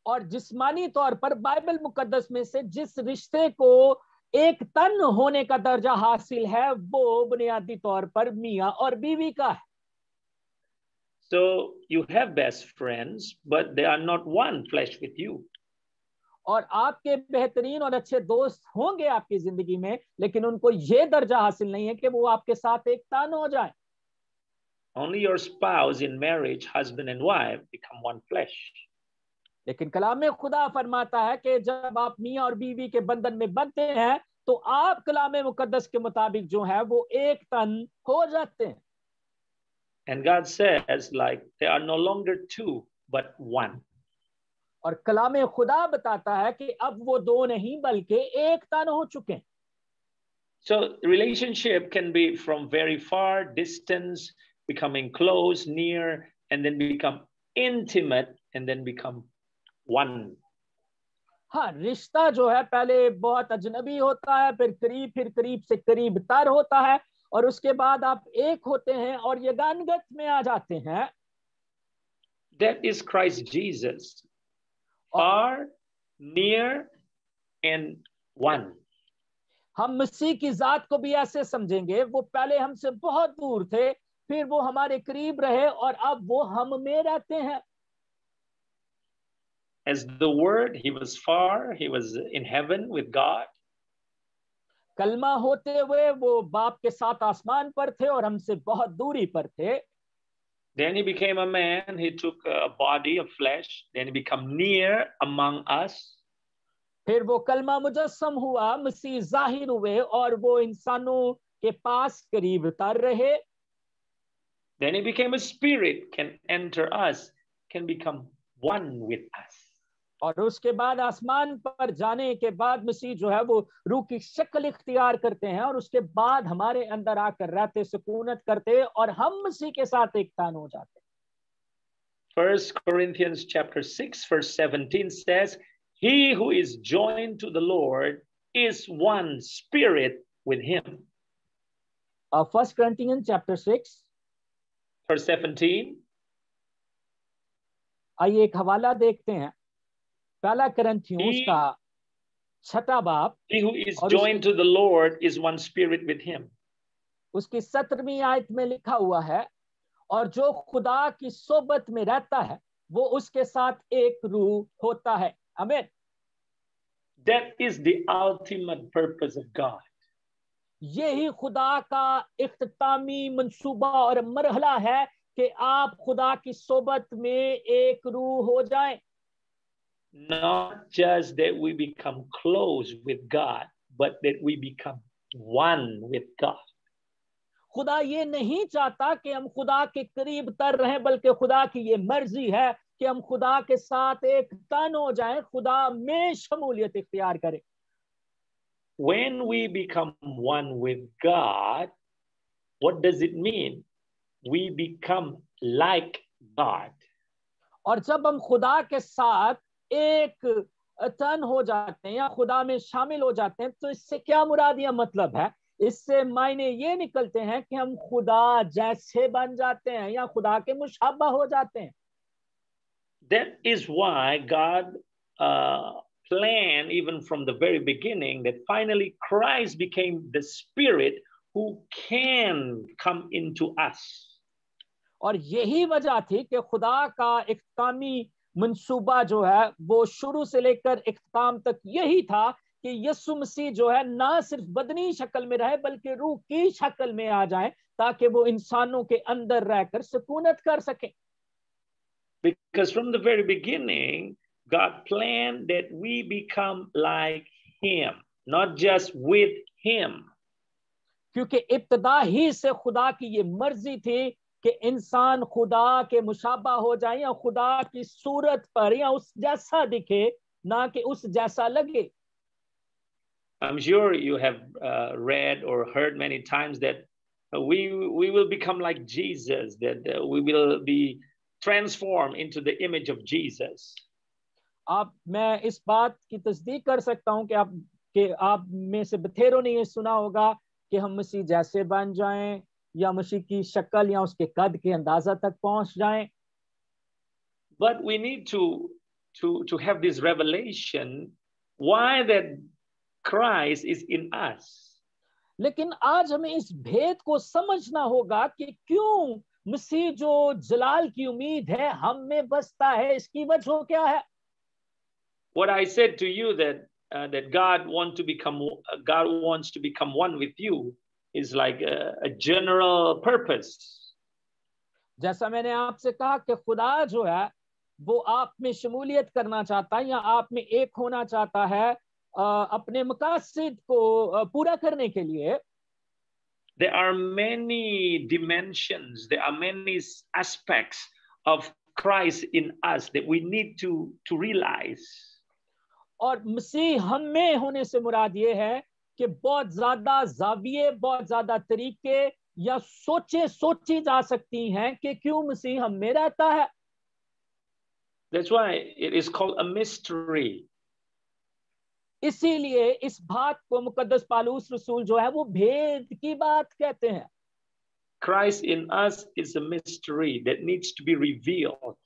और जिस्मानी तौर पर बाइबल मुकद्दस में से जिस रिश्ते को एक तन होने का दर्जा हासिल है वो बुनियादी तौर पर मियां और बीवी का है. So you have best friends, but they are not one flesh with you. और आपके बेहतरीन और अच्छे दोस्त होंगे आपकी जिंदगी में, लेकिन उनको ये दर्जा हासिल नहीं है कि वो आपके साथ एक तन हो जाए. Only your spouse in marriage, husband and wife, become one flesh. लेकिन कलाम में खुदा फरमाता है कि जब आप मियां और बीवी के बंधन में बंधते हैं तो आप कलाम मुकद्दस के मुताबिक जो है वो एक तन हो जाते हैं. And God says, like, they are no longer two, but one. और कलाम खुदा बताता है कि अब वो दो नहीं बल्कि एक तन हो चुके हैं. So relationship can be from very far distance, becoming close, near, and then become intimate, and then become one. हाँ, रिश्ता जो है पहले बहुत अजनबी होता है, फिर करीब से करीब तर होता है और उसके बाद आप एक होते हैं और यगानगत में आ जाते हैं. That is Christ Jesus. Far, near, and one. हम मसीह की जात को भी ऐसे समझेंगे, वो पहले हमसे बहुत दूर थे, फिर वो हमारे करीब रहे और अब वो हम में रहते हैं. as the Word. He was far. He was in heaven with God. कलमा होते हुए वो बाप के साथ आसमान पर थे और हमसे बहुत दूरी पर थे. Then he became a man. He took a body of flesh. Then he became near among us. फिर वो कलमा मुजस्सम हुआ, मसीह जाहिर हुए और वो इंसानों के पास करीब उतर रहे. Then he became a spirit, can enter us, can become one with us. और उसके बाद आसमान पर जाने के बाद मसीह जो है वो रूह की शक्ल इख्तियार करते हैं और उसके बाद हमारे अंदर आकर रहते, सुकूनत करते और हम मसीह के साथ एक तान हो जाते. 1 Corinthians chapter 6 verse 17 says, he who is joined to the Lord is one spirit with him. 1 Corinthians chapter 6 verse 17. आइए एक हवाला देखते हैं. पहला करंथियों का 6 बाब. He who is joined to the Lord is one spirit with him. उसकी 17वीं आयत में लिखा हुआ है, और जो खुदा की सोबत में रहता है वो उसके साथ एक रूह होता है. आमीन. That is the ultimate purpose of God. यही खुदा का इख्तितामी मंसूबा और मरहला है कि आप खुदा की सोबत में एक रूह हो जाएं. Not just that we become close with God, but that we become one with God. खुदा ये नहीं चाहता कि हम खुदा के करीब तर रहें, बल्कि खुदा की ये मर्जी है कि हम खुदा के साथ एक तन हो जाएं, खुदा में शमूलियत इख्तियार करें. When we become one with God, what does it mean? We become like God. और जब हम खुदा के साथ एक तन हो जाते हैं या खुदा में शामिल हो जाते हैं, तो इससे क्या मुराद या मतलब है? इससे मायने ये निकलते हैं कि हम खुदा जैसे बन जाते हैं या खुदा के मुशाबा हो जाते हैं. That is why God planned even from the very beginning that finally Christ became the Spirit who can come into us. और यही वजह थी कि खुदा का इख्तितामी मंसूबा जो है वो शुरू से लेकर इख्तिताम तक यही था कि यीशु मसीह जो है ना सिर्फ बदनी शक्ल में रहे बल्कि रूह की शक्ल में आ जाए, ताकि वो इंसानों के अंदर रहकर सुकूनत कर सके. Because from the very beginning God planned that we become like him, not just with him. क्योंकि इब्तिदा ही से खुदा की ये मर्जी थी कि इंसान खुदा के मुशाबा हो जाए या खुदा की सूरत पर या उस जैसा दिखे, ना कि उस जैसा लगे. I'm sure you have read or heard many times that we will become like Jesus, that we will be transformed into the image of Jesus. मैं इस बात की तस्दीक कर सकता हूं कि आप में से बथेरों ने ये सुना होगा कि हम मसीह जैसे बन जाएं या मसीह की शक्ल या उसके कद के अंदाजा तक पहुंच जाएं. But we need to have this revelation why that Christ is in us. लेकिन आज हमें इस भेद को समझना होगा कि क्यों मसीह जो जलाल की उम्मीद है हम में बसता है. इसकी वजह क्या है? What I said to you that God wants to become one with you is like a general purpose. जैसा मैंने आपसे कहा कि खुदा जो है वो आप में शमूलियत करना चाहता है या आप में एक होना चाहता है अपने मकासद को पूरा करने के लिए. There are many dimensions, there are many aspects of Christ in us that we need to realize. और मसीह हम में होने से मुराद ये है कि बहुत ज्यादा जाविये, बहुत ज्यादा तरीके या सोची जा सकती हैं कि क्यों मसीह हम में रहता है. That's why it is called a mystery. इसीलिए इस बात को मुकद्दस पालूस रसूल जो है वो भेद की बात कहते हैं. Christ in us is a mystery that needs to be revealed.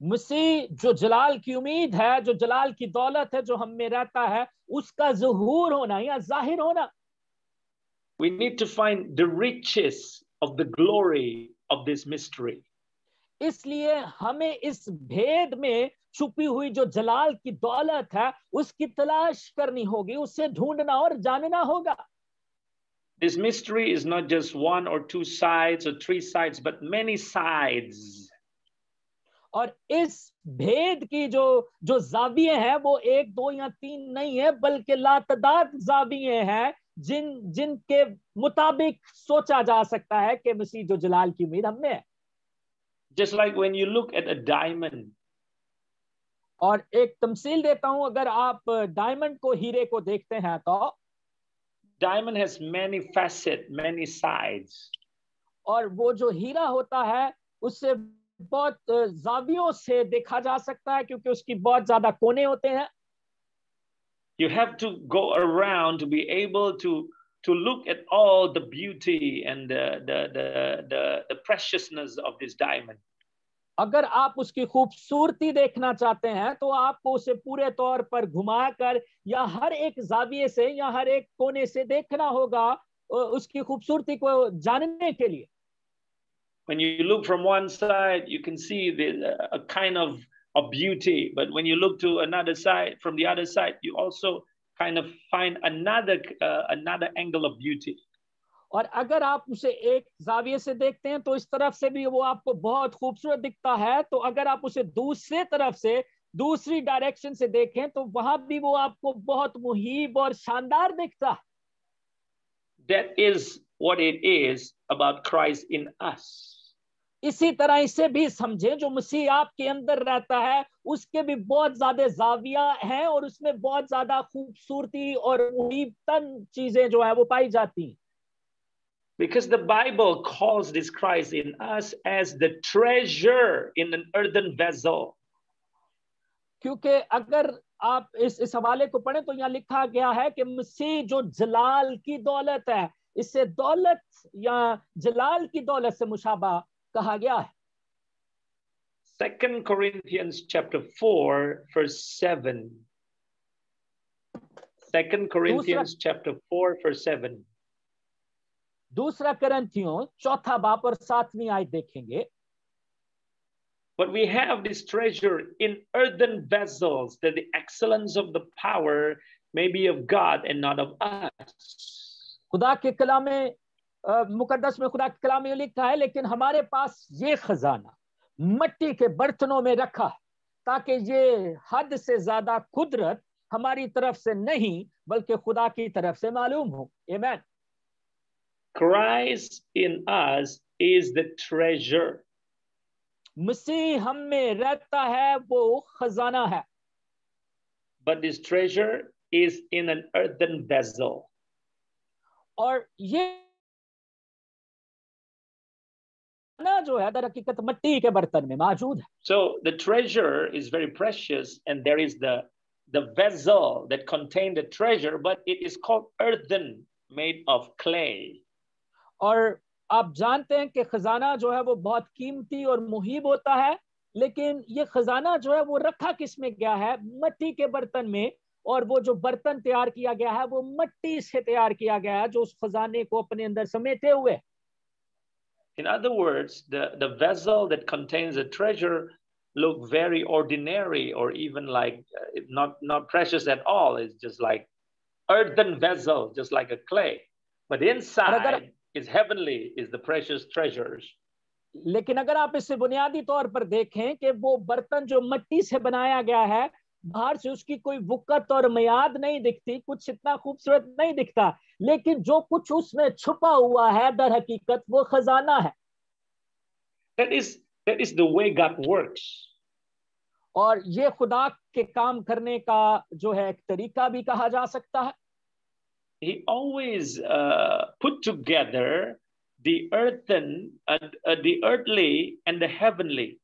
मसीह जो जलाल की उम्मीद है, जो जलाल की दौलत है, जो हम में रहता है, उसका ज़हूर होना या जाहिर होना. We need to find the riches of the glory of this mystery. इसलिए हमें इस भेद में छुपी हुई जो जलाल की दौलत है उसकी तलाश करनी होगी, उसे ढूंढना और जानना होगा। This mystery is not just one or two sides or three sides, but many sides. और इस भेद की जो जो जाविये हैं वो एक दो या तीन नहीं है, बल्कि लातदाद जाविये हैं जिनके मुताबिक सोचा जा सकता है कि मसीह जो जलाल की उम्मीद हमें है। Just like when you look at a diamond. और एक तमसील देता हूं, अगर आप डायमंड को, हीरे को देखते हैं तो diamond has many facets, many sides. और वो जो हीरा होता है उससे बहुत जावियों से देखा जा सकता है क्योंकि उसकी बहुत ज्यादा कोने होते हैं। You have to go around to be able to look at all the beauty and the preciousness of this diamond. अगर आप उसकी खूबसूरती देखना चाहते हैं तो आपको उसे पूरे तौर पर घुमाकर या हर एक जाविये से या हर एक कोने से देखना होगा उसकी खूबसूरती को जानने के लिए। When you look from one side, you can see a kind of beauty, but when you look to another side, from the other side, you also kind of find another angle of beauty. और अगर आप उसे एक जाविये से देखते हैं तो इस तरफ से भी वो आपको बहुत खूबसूरत दिखता है, तो अगर आप उसे दूसरे तरफ से दूसरी डायरेक्शन से देखें तो वहां भी वो आपको बहुत मुहीब और शानदार दिखता है। That is what it is about Christ in us. इसी तरह इसे भी समझें, जो मसीह आपके अंदर रहता है उसके भी बहुत ज्यादा जाविया हैं और उसमें बहुत ज्यादा खूबसूरती और मुहीबतन चीजें जो है वो पाई जाती हैं। Because the Bible calls this Christ in us as the treasure in an earthen vessel. क्योंकि अगर आप इस हवाले को पढ़ें तो यहाँ लिखा गया है कि मसीह जो जलाल की दौलत है, इससे दौलत या जलाल की दौलत से मुशाबा कहा गया है। 2 Corinthians chapter 4 verse 7. 2 Corinthians chapter 4 verse 7. दूसरा करंथियों चौथा बाब और 7वीं आयत देखेंगे। But we have this treasure in earthen vessels, that the excellence of the power may be of God and not of us. खुदा के कलाम में मुकद्दस में खुदा के कलाम में लिखा है, लेकिन हमारे पास ये खजाना मट्टी के बर्तनों में रखा है ताकि ये हद से ज्यादा कुदरत हमारी तरफ से नहीं बल्कि खुदा की तरफ से मालूम हो। आमीन। Christ in us is the treasure. मसीह हम में रहता है, वो खजाना है। But this treasure is in an earthen vessel. और ये ना जो है दर हकीकत मट्टी के बर्तन में मौजूद है। So the treasure is very precious, and there is the vessel that contained the treasure, but it is called earthen, made of clay. और आप जानते हैं कि खजाना जो है वो बहुत कीमती और मुहीब होता है, लेकिन ये खजाना जो है वो रखा किस में गया है? मट्टी के बर्तन में। और वो जो बर्तन तैयार किया गया है वो मट्टी से तैयार किया गया है जो उस खजाने को अपने अंदर समेटे हुए। In other words, the vessel that contains the treasure look very ordinary, or even like not precious at all. It's just like earthen vessel, just like a clay. But inside is heavenly, is the precious treasures. लेकिन अगर आप इसे बुनियादी तौर पर देखें कि वो बर्तन जो मट्टी से बनाया गया है, बाहर से उसकी कोई वुकत और मियाद नहीं दिखती, कुछ इतना खूबसूरत नहीं दिखता, लेकिन जो कुछ उसमें छुपा हुआ है दर हकीकत वो खजाना है। That is the way God works. और ये खुदा के काम करने का जो है एक तरीका भी कहा जा सकता है। He always put together the earthen, the earthly and the heavenly.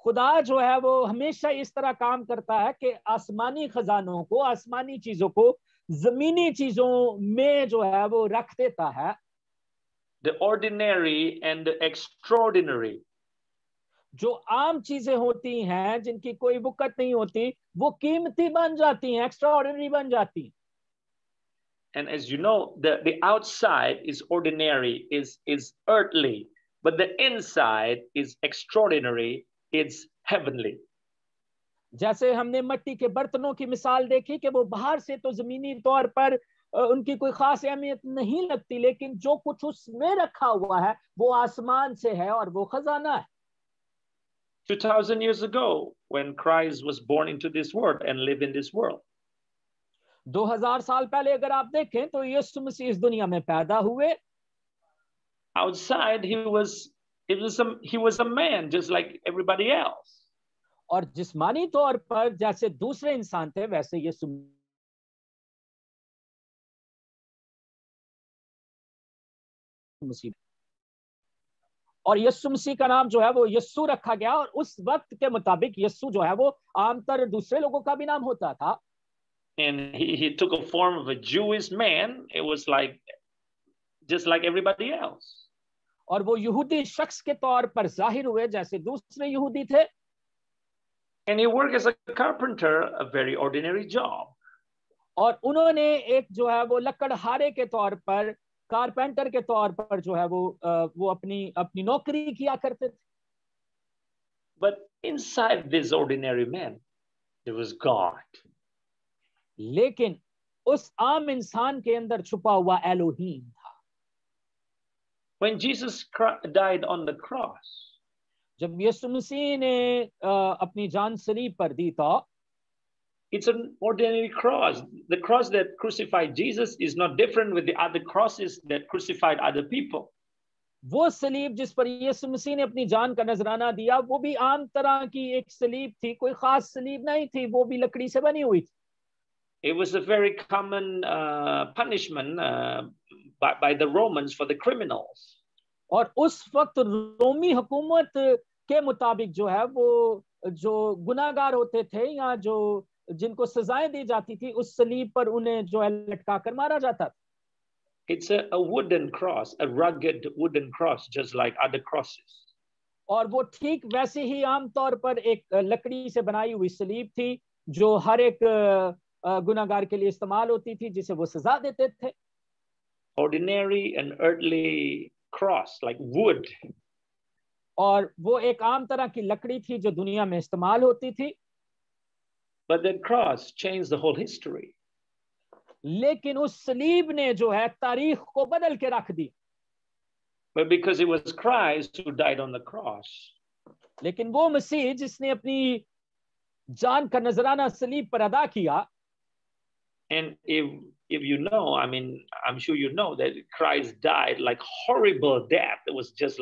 खुदा जो है वो हमेशा इस तरह काम करता है कि आसमानी खजानों को, आसमानी चीजों को जमीनी चीजों में जो है वो रख देता है। The ordinary and the extraordinary. जो आम चीजें होती हैं जिनकी कोई वुकत नहीं होती वो कीमती बन जाती हैं, एक्स्ट्राऑर्डिनरी बन जाती हैं। And as you know, the outside is ordinary, is earthly, but the inside is extraordinary, it's heavenly. जैसे हमने मिट्टी के बर्तनों की मिसाल देखी कि वो बाहर से तो जमीनी तौर पर उनकी कोई खास अहमियत नहीं लगती, लेकिन जो कुछ उसमें रखा हुआ है वो आसमान से है और वो खजाना है। 2000 years ago, when Christ was born into this world and lived in this world, 2000 साल पहले अगर आप देखें तो यीशु मसीह इस दुनिया में पैदा हुए। outside he was a man just like everybody else. और जिस्मानी तौर पर जैसे दूसरे इंसान थे वैसे यीशु मसीह, और यीशु मसीह का नाम जो है वो यीशु रखा गया, और उस वक्त के मुताबिक यीशु जो है वो आमतौर दूसरे लोगों का भी नाम होता था। And he took a form of a Jewish man. It was like just like everybody else. और वो यहूदी शख्स के तौर पर जाहिर हुए जैसे दूसरे यहूदी थे। And he worked as a carpenter, a very ordinary job. और उन्होंने एक जो है वो लकड़हारे के तौर पर, कारपेंटर के तौर पर जो है वो अपनी नौकरी किया करते थे। But inside this ordinary man, there was God. लेकिन उस आम इंसान के अंदर छुपा हुआ एलोहीम था। When Jesus died on the cross, जब यीशु मसीह ने अपनी जान सलीब पर दी तो it's an ordinary cross. The cross that crucified Jesus is not different with the other crosses that crucified other people. वो सलीब जिस पर यीशु मसीह ने अपनी जान का नजराना दिया वो भी आम तरह की एक सलीब थी, कोई खास सलीब नहीं थी, वो भी लकड़ी से बनी हुई थी। It was a very common punishment by the Romans for the criminals. और उस वक्त रोमी हुकूमत के मुताबिक जो है वो जो गुनाहगार होते थे या जो जिनको सजाएं दी जाती थी उस सलीब पर उन्हें जो है लटका कर मारा जाता था। It's a wooden cross, a rugged wooden cross, just like other crosses. और वो ठीक वैसे ही आमतौर पर एक लकड़ी से बनाई हुई सलीब थी जो हर एक गुनाहगार के लिए इस्तेमाल होती थी, जिसे वो सजा देते थे। Ordinary and earthly cross, like wood. और वो एक आम तरह की लकड़ी थी जो दुनिया में इस्तेमाल होती थी। But that cross changed the whole history. लेकिन उस सलीब ने जो है तारीख को बदल के रख दी। But because it was Christ who died on the cross. लेकिन वो मसीह जिसने अपनी जान का नजराना सलीब पर अदा किया। And if you know, I mean, I'm sure you know that Christ died like horrible death. It was just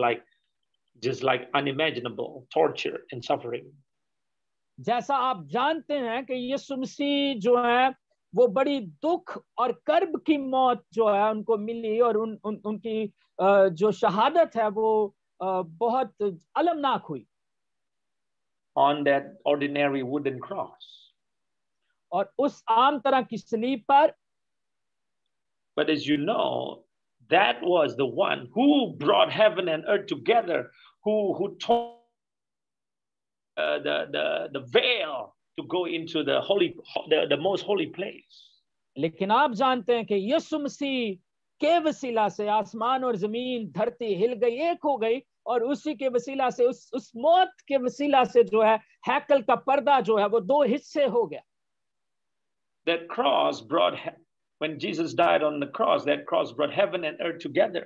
like unimaginable torture and suffering. जैसा आप जानते हैं कि यीशु मसीह जो है वो बड़ी दुख और कर्ब की मौत जो है उनको मिली, और उनकी जो शहादत है वो बहुत अलमनाक हुई। On that ordinary wooden cross. और उस आम तरह की सलीब पर। But as you know, that was the one who brought heaven and earth together, who tore the veil to go into the most holy place. लेकिन आप जानते हैं कि यीशु मसीह के वसीला से आसमान और जमीन धरती हिल गई, एक हो गई, और उसी के वसीला से उस मौत के वसीला से जो है हैकल का पर्दा जो है वो दो हिस्से हो गया। That cross brought, when Jesus died on the cross, that cross brought heaven and earth together.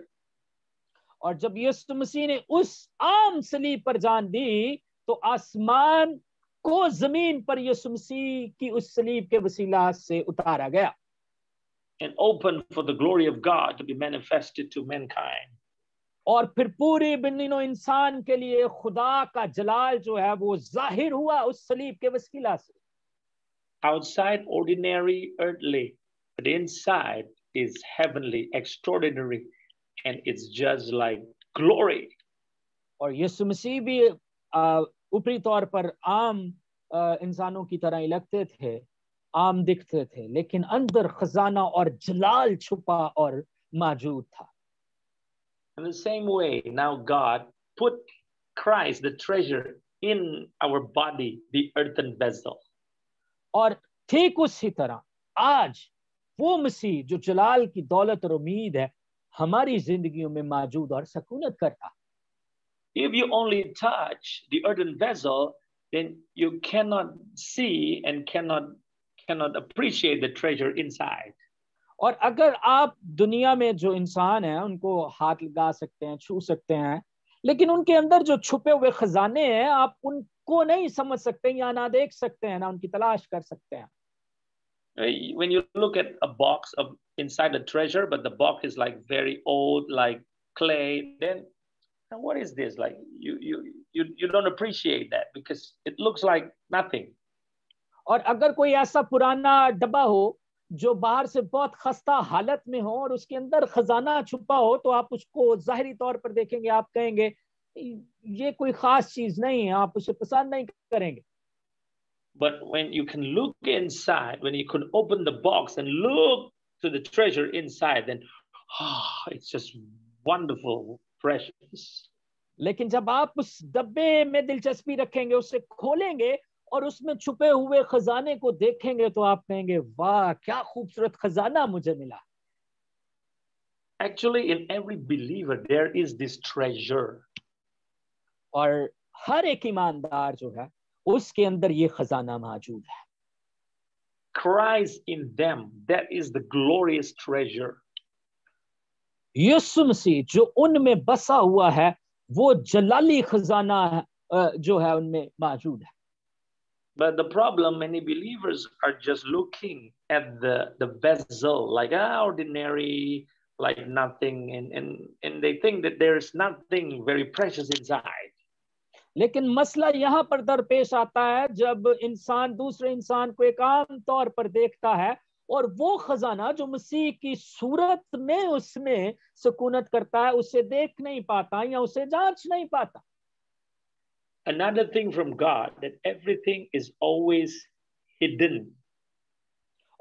और जब यीशु मसीह ने उस आम सलीब पर जान दी तो आसमान को जमीन पर यीशु मसीह की उस सलीब के वसीला से उतारा गया। And opened for the glory of God to be manifested to mankind. और फिर पूरी बिन्नो इंसान के लिए खुदा का जलाल जो है वो जाहिर हुआ उस सलीब के वसीला से। Outside ordinary, earthly, but inside is heavenly, extraordinary, and it's just like glory. और यीशु मसीह भी ऊपरी तौर पर आम इंसानों की तरह ही लगते थे, आम दिखते थे, लेकिन अंदर खजाना और जलाल छुपा और मौजूद था। In the same way, now God put Christ, the treasure, in our body, the earthen vessel. और ठीक उसी तरह आज वो मसीह जो जलाल की दौलत और उम्मीद है हमारी जिंदगियों में मौजूद और सकूनत करता। If you only touch the earthen vessel, then you cannot see and cannot appreciate the treasure inside. और अगर आप दुनिया में जो इंसान है उनको हाथ लगा सकते हैं, छू सकते हैं, लेकिन उनके अंदर जो छुपे हुए खजाने हैं आप उनको नहीं समझ सकते या ना देख सकते हैं, ना उनकी तलाश कर सकते हैं. When you look at a box of inside a treasure, but the box is like very old, like clay, then what is this? Like you don't appreciate that because it looks like nothing. और अगर कोई ऐसा पुराना डब्बा हो जो बाहर से बहुत खस्ता हालत में हो और उसके अंदर खजाना छुपा हो, तो आप उसको जाहिरी तौर पर देखेंगे, आप कहेंगे ये कोई खास चीज नहीं है, आप उसे पसंद नहीं करेंगे. But when you can look inside, when you can open the box and look to the treasure inside, then it's just wonderful, precious. लेकिन जब आप उस डब्बे में दिलचस्पी रखेंगे, उसे खोलेंगे और उसमें छुपे हुए खजाने को देखेंगे, तो आप कहेंगे वाह क्या खूबसूरत खजाना मुझे मिला. Actually, in every believer there is this treasure. और हर एक ईमानदार जो है उसके अंदर ये खजाना मौजूद है. Christ in them, that is the glorious treasure. यीशु मसीह जो उनमें बसा हुआ है वो जलाली खजाना जो है उनमें मौजूद है. But the problem, many believers are just looking at the vessel like ordinary, like nothing, and they think that there is nothing very precious inside. लेकिन मसला यहाँ पर दरपेश आता है जब इंसान दूसरे इंसान को एक आम तौर पर देखता है और वो खजाना जो मसीह की सूरत में उसमें सुकूनत करता है उसे देख नहीं पाता या उसे जांच नहीं पाता. Another thing from God, that everything is always hidden.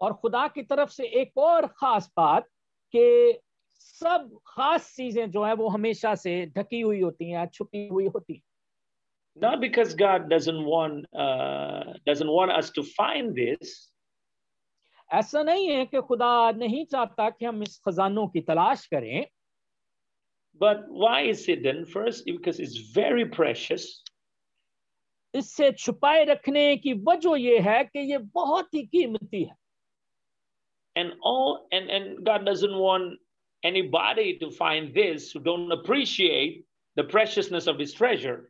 और खुदा की तरफ से एक और खास बात कि सब खास चीजें जो है वो हमेशा से ढकी हुई होती हैं, छुपी हुई होती हैं. Not because God doesn't want us to find this. ऐसा नहीं है कि खुदा नहीं चाहता कि हम इस खजानों की तलाश करें. But why is it hidden? First, because it's very precious. इससे छुपाए रखने की वजह ये है कि ये बहुत ही कीमती है. And God doesn't want anybody to find this who don't appreciate the preciousness of his treasure.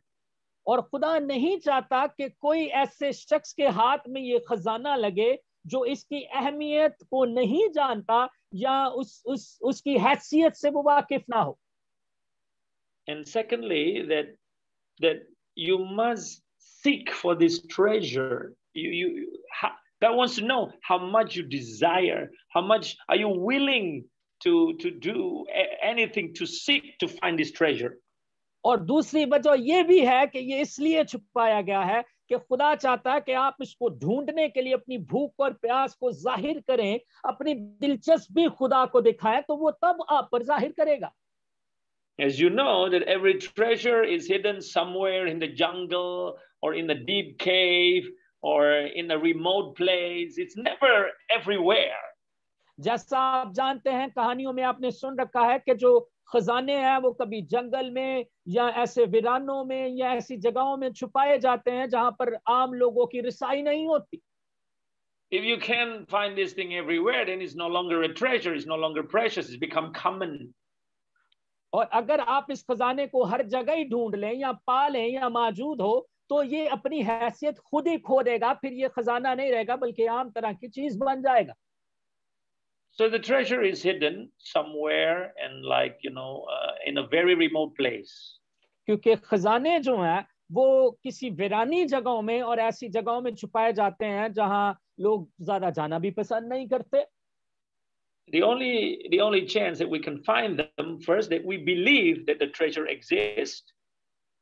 और खुदा नहीं चाहता कि कोई ऐसे शख्स के हाथ में ये खजाना लगे जो इसकी अहमियत को नहीं जानता या उसकी हैसियत से वो वाकिफ ना हो. And secondly, that you must seek for this treasure. God wants to know how much you desire, how much are you willing to do anything to seek to find this treasure. और दूसरी वजह ये भी है कि ये इसलिए छुपाया गया है कि खुदा चाहता है कि आप इसको ढूंढने के लिए अपनी भूख और प्यास को जाहिर करें, अपनी दिलचस्पी खुदा को दिखाएं, तो वो तब आप पर जाहिर करेगा. As you know that every treasure is hidden somewhere in the jungle or in the deep cave or in a remote place. It's never everywhere. जैसा आप जानते हैं, कहानियों में आपने सुन रखा है कि जो खजाने हैं वो कभी जंगल में या ऐसे वीरानों में या ऐसी जगहों में छुपाए जाते हैं जहां पर आम लोगों की रिसाई नहीं होती. If you can find this thing everywhere, then it's no longer a treasure, it's no longer precious, it's become common. और अगर आप इस खजाने को हर जगह ही ढूंढ लें या पा लें या मौजूद हो तो ये अपनी हैसियत खुद ही खो देगा, फिर ये खजाना नहीं रहेगा बल्कि आम तरह की चीज बन जाएगा. So the treasure is hidden somewhere and in a very remote place. क्योंकि खजाने जो हैं वो किसी वीरानी जगहों में और ऐसी जगहों में छुपाए जाते हैं जहां लोग ज्यादा जाना भी पसंद नहीं करते. The only chance that we can find them, first, that we believe that the treasure exists.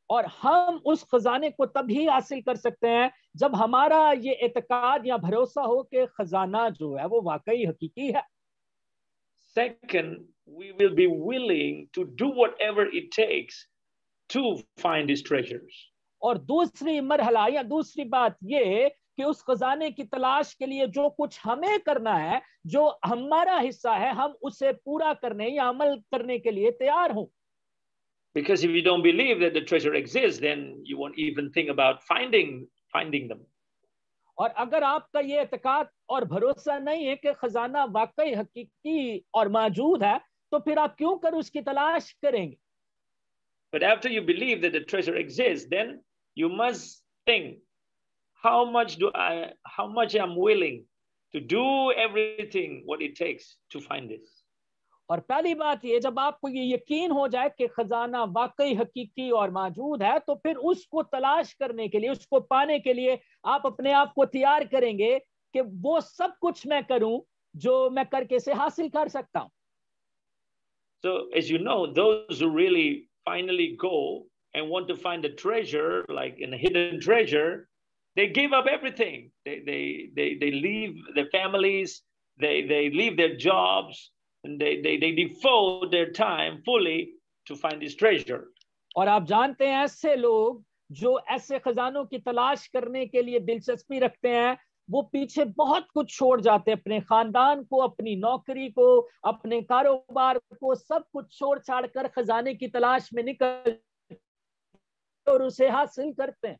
और हम उस खजाने को तभी हासिल कर सकते हैं जब हमारा ये एतकाद या भरोसा हो कि खजाना जो है वो वाकई हकीकी है. Second, we will be willing to do whatever it takes to find these treasures. और दूसरी मरहला या दूसरी बात ये कि उस खजाने की तलाश के लिए जो कुछ हमें करना है, जो हमारा हिस्सा है, हम उसे पूरा करने या अमल करने के लिए तैयार हों. Because if you don't believe that the treasure exists, then you won't even think about finding them. और अगर आपका ये एतकाद और भरोसा नहीं है कि खजाना वाकई हकीकी और मौजूद है, तो फिर आप क्यों कर उसकी तलाश करेंगे? But after you believe that the treasure exists, then you must think, how much I'm willing to do everything what it takes to find this. और पहली बात ये, जब आपको ये यकीन हो जाए कि खजाना वाकई हकीकी और मौजूद है, तो फिर उसको तलाश करने के लिए, उसको पाने के लिए आप अपने आप को तैयार करेंगे कि वो सब कुछ मैं करूं जो मैं करके से हासिल कर सकता हूं. So as you know, those who really finally go and want to find a treasure, like in a hidden treasure, they give up everything. They leave their families, they leave their jobs, and they devote their time fully to find this treasure. और आप जानते हैं ऐसे लोग जो ऐसे खजानों की तलाश करने के लिए दिलचस्पी रखते हैं, वो पीछे बहुत कुछ छोड़ जाते हैं, अपने खानदान को, अपनी नौकरी को, अपने कारोबार को, सब कुछ छोड़ छाड़ कर खजाने की तलाश में निकल और उसे हासिल करते हैं.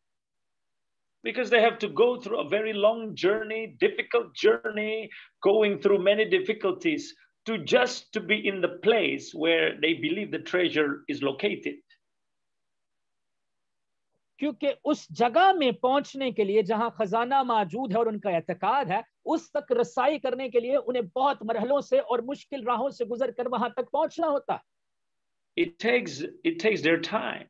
Because they have to go through a very long journey, difficult journey, going through many difficulties to be in the place where they believe the treasure is located. क्योंकि उस जगह में पहुंचने के लिए जहां खजाना मौजूद है और उनका एतकाद है, उस तक रसाई करने के लिए उन्हें बहुत मरहलों से और मुश्किल राहों से गुजर कर वहां तक पहुंचना होता है. It takes their time.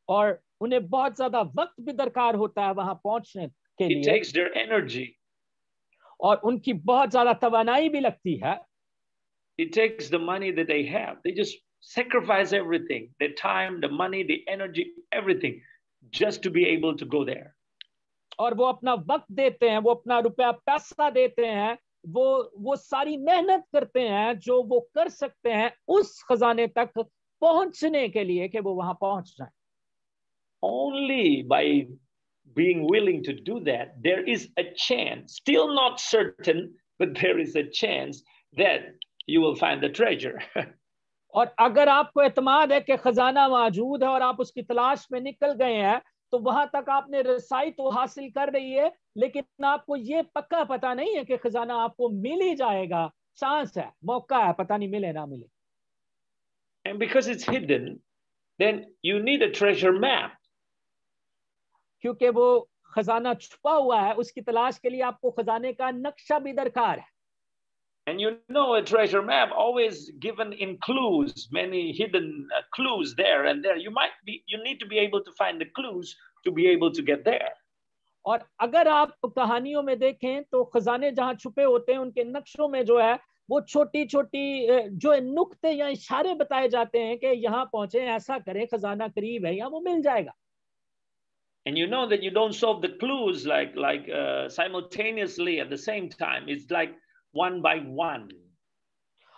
और उन्हें बहुत ज्यादा वक्त भी दरकार होता है वहां पहुंचने के लिए. It takes their energy. और उनकी बहुत ज्यादा तवानाई भी लगती है. It takes the money that they have. They just sacrifice everything, their time, the money, the energy, everything, just to be able to go there. और वो अपना वक्त देते हैं, वो अपना रुपया पैसा देते हैं, वो सारी मेहनत करते हैं जो वो कर सकते हैं उस खजाने तक पहुंचने के लिए कि वो वहां पहुंच जाएं. Only by being willing to do that, there is a chance, still not certain, but there is a chance that you will find the treasure. और अगर आपको एतमाद है कि खजाना मौजूद है और आप उसकी तलाश में निकल गए हैं, तो वहां तक आपने रसाई तो हासिल कर रही है, लेकिन आपको ये पक्का पता नहीं है कि खजाना आपको मिल ही जाएगा. चांस है, मौका है, पता नहीं मिले ना मिले. And because it's hidden, then you need a treasure map. क्योंकि वो खजाना छुपा हुआ है, उसकी तलाश के लिए आपको खजाने का नक्शा भी दरकार है. And you know, a treasure map always given in clues, many hidden clues there and there. You need to be able to find the clues to be able to get there. और अगर आप कहानियों में देखें तो खजाने जहां छुपे होते हैं, उनके नक्शों में जो है वो छोटी छोटी जो नुक्ते या इशारे बताए जाते हैं कि यहाँ पहुंचे, ऐसा करें, खजाना करीब है या वो मिल जाएगा. And you know that you don't solve the clues like simultaneously at the same time. It's like one by one.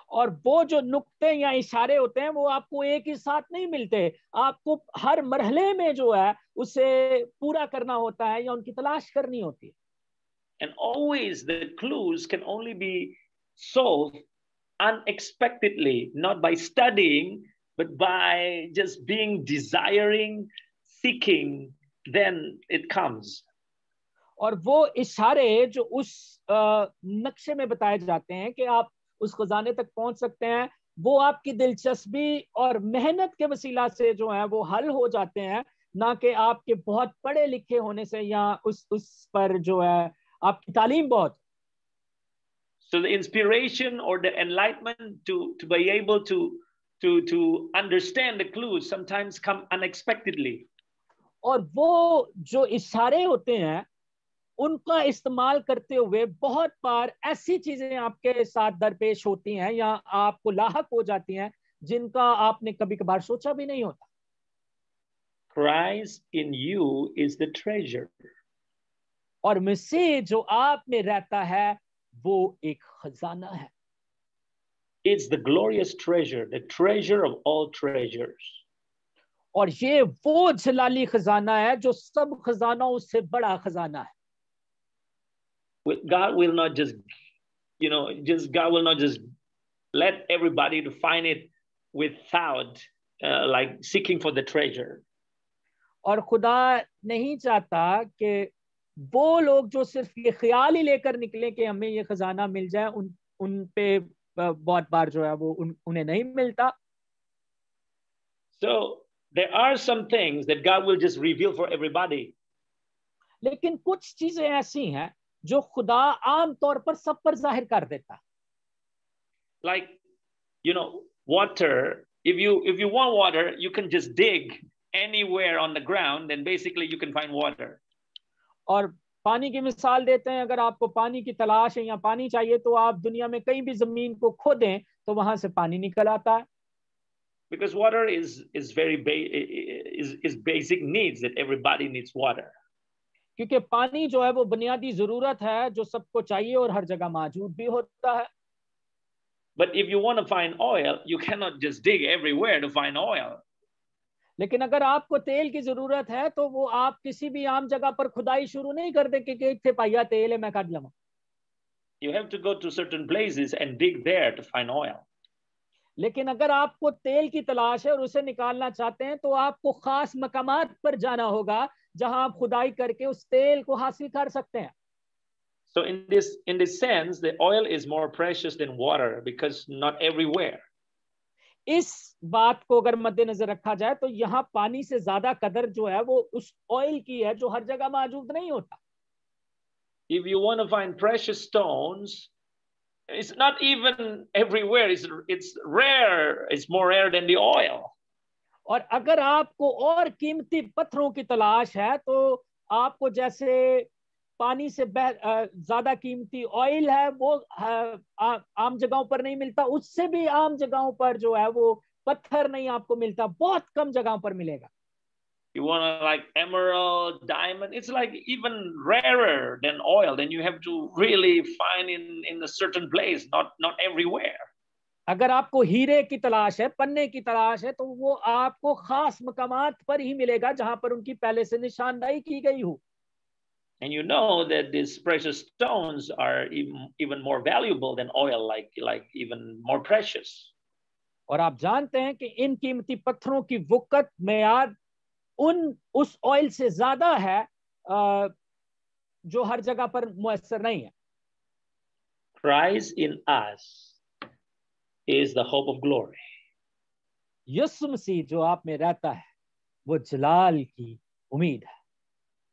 और वो जो नुक्ते या इशारे होते हैं वो आपको एक ही साथ नहीं मिलते, आपको हर मरहले में जो है उसे पूरा करना होता है या उनकी तलाश करनी होती है. And always the clues can only be solved unexpectedly, not by studying, but by just being desiring, seeking, then it comes. और वो इशारे जो उस नक्शे में बताए जाते हैं कि आप उस खजाने तक पहुंच सकते हैं, वो आपकी दिलचस्पी और मेहनत के वसीला से जो है वो हल हो जाते हैं, ना कि आपके बहुत पढ़े लिखे होने से या उस पर जो है आपकी तालीम बहुत. So the inspiration or the enlightenment to be able to understand the clues sometimes come unexpectedly. और वो जो इशारे होते हैं उनका इस्तेमाल करते हुए बहुत बार ऐसी चीजें आपके साथ दरपेश होती हैं या आपको लाहक हो जाती हैं जिनका आपने कभी कभार सोचा भी नहीं होता. Christ in you is the treasure. और मसीह जो आप में रहता है वो एक खजाना है. It's the glorious treasure, the treasure of all treasures. और ये वो जलाली खजाना है जो सब खजानाओं से बड़ा खजाना है. God will not just, God will not just let everybody to find it without like seeking for the treasure. और खुदा नहीं चाहता कि वो लोग जो सिर्फ ये ख्याल ही लेकर निकले कि हमें ये खजाना मिल जाए, उन पे बहुत बार जो है वो उन्हें नहीं मिलता. So there are some things that God will just reveal for everybody. लेकिन कुछ चीजें ऐसी हैं जो खुदा आम तौर पर सब पर जाहिर कर देता. Like, water. If you want water, you can just dig anywhere on the ground, and basically you can find water. और पानी की मिसाल देते हैं, अगर आपको पानी की तलाश है या पानी चाहिए तो आप दुनिया में कहीं भी जमीन को खोदें तो वहां से पानी निकल आता है. Because water is basic needs, that everybody needs water. क्योंकि पानी जो है वो बुनियादी जरूरत है जो सबको चाहिए और हर जगह मौजूद भी होता है. But if you want to find oil, you cannot just dig everywhere to find oil. लेकिन अगर आपको तेल की जरूरत है तो वो आप किसी भी आम जगह पर खुदाई शुरू नहीं कर दे कि इत्थे पाइया तेल है मैं काट लवां. You have to go to certain places and dig there to find oil. लेकिन अगर आपको तेल की तलाश है और उसे निकालना चाहते हैं तो आपको खास मकामात पर जाना होगा जहां आप खुदाई करके उस तेल को हासिल कर सकते हैं. So in this sense, the oil is more precious than water because not everywhere. इस बात को अगर मद्देनजर रखा जाए तो यहाँ पानी से ज्यादा कदर जो है वो उस ऑयल की है जो हर जगह मौजूद नहीं होता. If you want to find precious stones, it's not even everywhere. It's rare. It's more rare than the oil. और अगर आपको और कीमती पत्थरों की तलाश है तो आपको जैसे पानी से ज्यादा कीमती ऑयल है वो आम जगहों पर नहीं मिलता, उससे भी आम जगहों पर जो है वो पत्थर नहीं आपको मिलता, बहुत कम जगहों पर मिलेगा. You want like emerald, diamond, it's like even rarer than oil. Then you have to really find in a certain place, not everywhere. अगर आपको हीरे की तलाश है, पन्ने की तलाश है तो वो आपको खास मकामात पर ही मिलेगा जहां पर उनकी पहले से निशानदाही की गई हो. And you know that these precious stones are even more valuable than oil, like even more precious. और आप जानते हैं कि इन कीमती पत्थरों की वक़्त मेयाद उस ऑयल से ज्यादा है जो हर जगह पर मुयस्सर नहीं है. Christ in us is the hope of glory. यीशु मसीह जो आप में रहता है वो जलाल की उम्मीद है.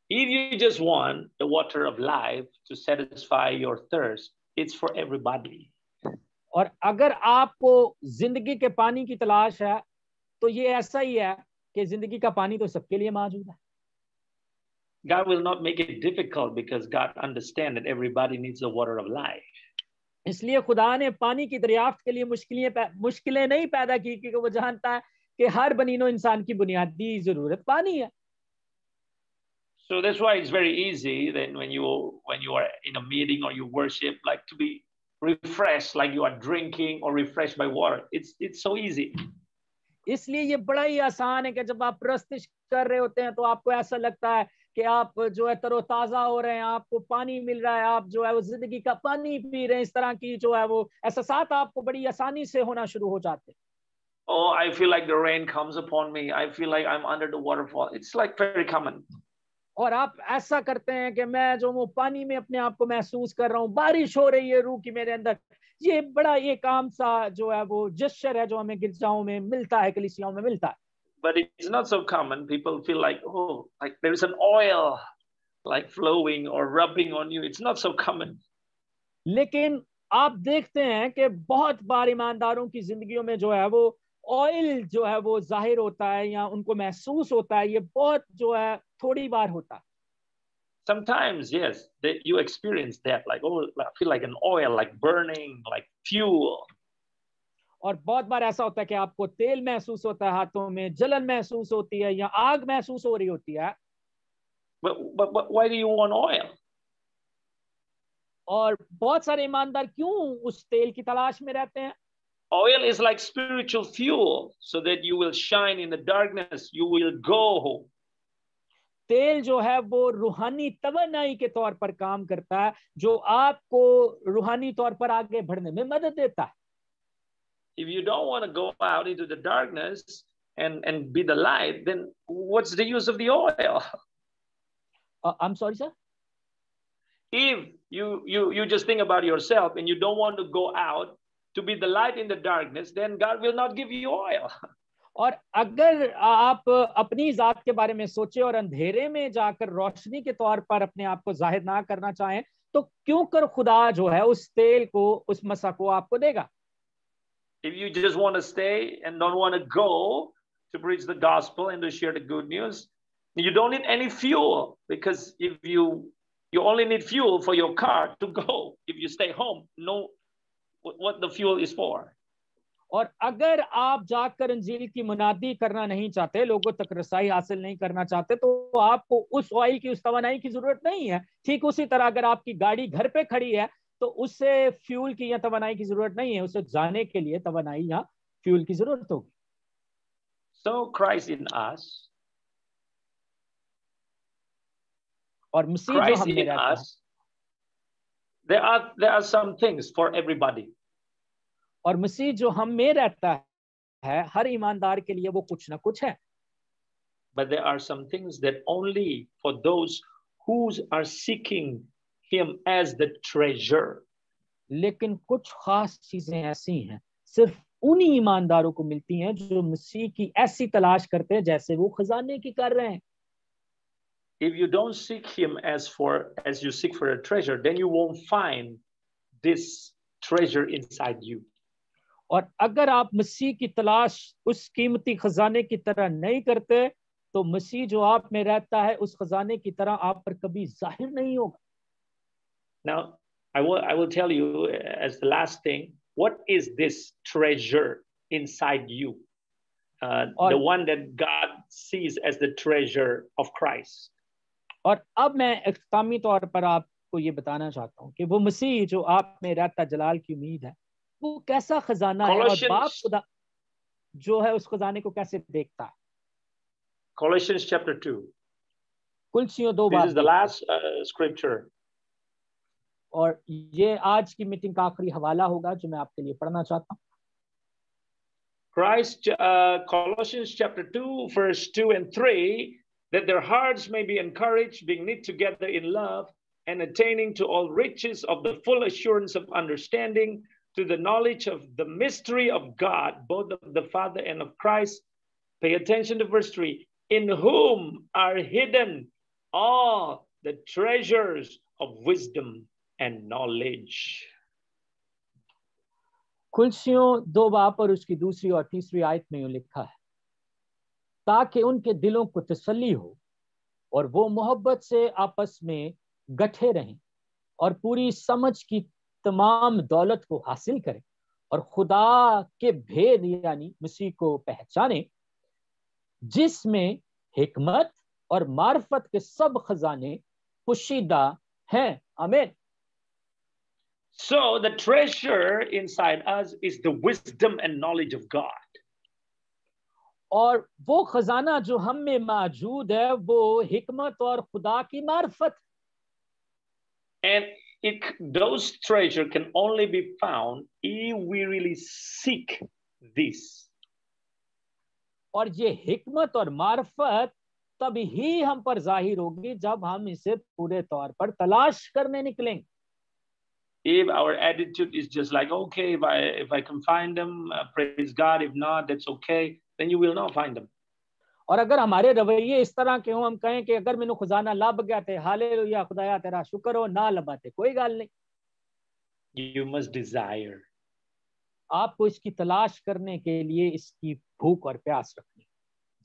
If you just want the water of life to satisfy your thirst, it's for everybody. और अगर आपको जिंदगी के पानी की तलाश है तो ये ऐसा ही है कि जिंदगी का पानी तो सबके लिए मौजूद है. God will not make it difficult because God understands that everybody needs the water of life. इसलिए खुदा ने पानी की दरियाफ्त के लिए मुश्किलें नहीं पैदा की क्योंकि वो जानता है कि हर बनीनो इंसान की बुनियादी जरूरत पानी है. So that's why it's very easy then when you are in a meeting or you worship, like to be refreshed, like you are drinking or refreshed by water. It's so easy. इसलिए ये बड़ा ही आसान है कि जब आप प्रस्तुत कर रहे होते हैं तो आपको ऐसा लगता है कि आप जो है तरोताजा हो रहे हैं, आपको पानी मिल रहा है, आप जो है वो जिंदगी का पानी पी रहे हैं. इस तरह की जो है वो एहसास आपको बड़ी आसानी से होना शुरू हो जाते हैं. Oh, I feel like the rain comes upon me. I feel like I'm under the waterfall. It's like very common. और आप ऐसा करते हैं कि मैं जो वो पानी में अपने आप को महसूस कर रहा हूँ, बारिश हो रही है रूह की मेरे अंदर. ये बड़ा एक आम सा जो है वो जेस्चर है जो हमें गिरजाओं में मिलता है, कलीसियाओं में मिलता है. But it's not so common. People feel like, oh, like there's an oil like flowing or rubbing on you. It's not so common. लेकिन आप देखते हैं कि बहुत बार ईमानदारों की जिंदगियों में जो है वो ऑयल जो है वो जाहिर होता है या उनको महसूस होता है. ये बहुत जो है थोड़ी बार होता है. Sometimes, yes, you experience that, like, oh, I feel like an oil, like burning, like fuel. और बहुत बार ऐसा होता है कि आपको तेल महसूस होता है, हाथों में जलन महसूस होती है या आग महसूस हो रही होती है. But why do you want oil? और बहुत सारे ईमानदार क्यों उस तेल की तलाश में रहते हैं? Oil is like spiritual fuel, so that you will shine in the darkness. You will go. तेल जो है वो रूहानी तवन्नाई के तौर पर काम करता है जो आपको रूहानी तौर पर आगे बढ़ने में मदद देता है. If you don't want to go out into the darkness and be the light, then what's the use of the oil? I'm sorry, sir. If you just think about yourself and you don't want to go out to be the light in the darkness, then God will not give you oil. और अगर आप अपनी जात के बारे में सोचे और अंधेरे में जाकर रोशनी के तौर पर अपने आप को जाहिर ना करना चाहें, तो क्यों कर खुदा जो है उस तेल को, उस मसा को आपको देगा? If you just want to stay and don't want to go to preach the gospel and to share the good news, you don't need any fuel, because if you only need fuel for your car to go. If you stay home, know what the fuel is for. और अगर आप जाकर इंजील की मुनादी करना नहीं चाहते, लोगों तक रसाई हासिल नहीं करना चाहते, तो आपको उस ऑयल की, उस तवानाई की जरूरत नहीं है। ठीक उसी तरह अगर आपकी गाड़ी घर पे खड़ी है तो उससे फ्यूल की या तवानाई की जरूरत नहीं है, उसे जाने के लिए तवानाई या फ्यूल की जरूरत होगी। So Christ in us, और मसीह जो हम में रहता है, there are some things for everybody. और मसीह जो हम में रहता है, हर ईमानदार के लिए वो कुछ ना कुछ है। But there are some things that only for those who are seeking him as the treasure. लेकिन कुछ खास चीजें ऐसी हैं, सिर्फ उन्हीं ईमानदारों को मिलती हैं जो मसीह की ऐसी तलाश करते हैं जैसे वो खजाने की कर रहे हैं। If you don't seek him as you seek for a treasure, then you won't find this treasure inside you. और अगर आप मसीह की तलाश उस कीमती खजाने की तरह नहीं करते, तो मसीह जो आप में रहता है उस खजाने की तरह आप पर कभी जाहिर नहीं होगा। Now, I will tell you as the last thing, what is this treasure inside you? The one that God sees as the treasure of Christ. और अब मैं इख्तितामी तौर पर आपको ये बताना चाहता हूँ कि वो मसीह जो आप में रहता जलाल की उम्मीद है, वो कैसा खजाना है और बाप खुदा जो है उस खजाने को कैसे देखता है। Colossians chapter 2. कुलसियों 2 This is the last scripture. और ये आज की मीटिंग का आखिरी हवाला होगा जो मैं आपके लिए पढ़ना चाहता हूँ। Colossians chapter 2 verse 2 and 3, that their hearts may be encouraged, being knit together in love, and attaining to all riches of the full assurance of understanding, to the knowledge of the mystery of God, both of the Father and of Christ. Pay attention to verse 3. In whom are hidden all the treasures of wisdom and knowledge. कुलसियों 2 बाब और उसकी दूसरी और तीसरी आयत में यूं लिखा है, ताकि उनके दिलों को तसल्ली हो और वो मोहब्बत से आपस में गठे रहें और पूरी समझ की तमाम दौलत को हासिल करें और खुदा के भेद यानी मसीह को पहचाने, जिसमें हिकमत और मार्फत के सब खजाने पुशीदा हैं। आमीन। So the treasure inside us is the wisdom and knowledge of God. और वो खजाना जो हम में मौजूद है वो हिकमत और खुदा की मार्फत। And those treasure can only be found if we really seek this. और ये हिकमत और मार्फत तभी ही हम पर जाहिर होगी जब हम इसे पूरे तौर पर तलाश करने निकलेंगे। If our attitude is just like, okay, if I can find them, praise God. If not, that's okay. Then you will not find them. और अगर हमारे रवैये इस तरह के हों, हम कहें कि अगर मैंने खजाना लभ गया थे, हालेलुया खुदाया तेरा शुक्र हो, ना लभाते कोई गल नहीं। You must desire. आपको इसकी तलाश करने के लिए इसकी भूख और प्यास रखनी।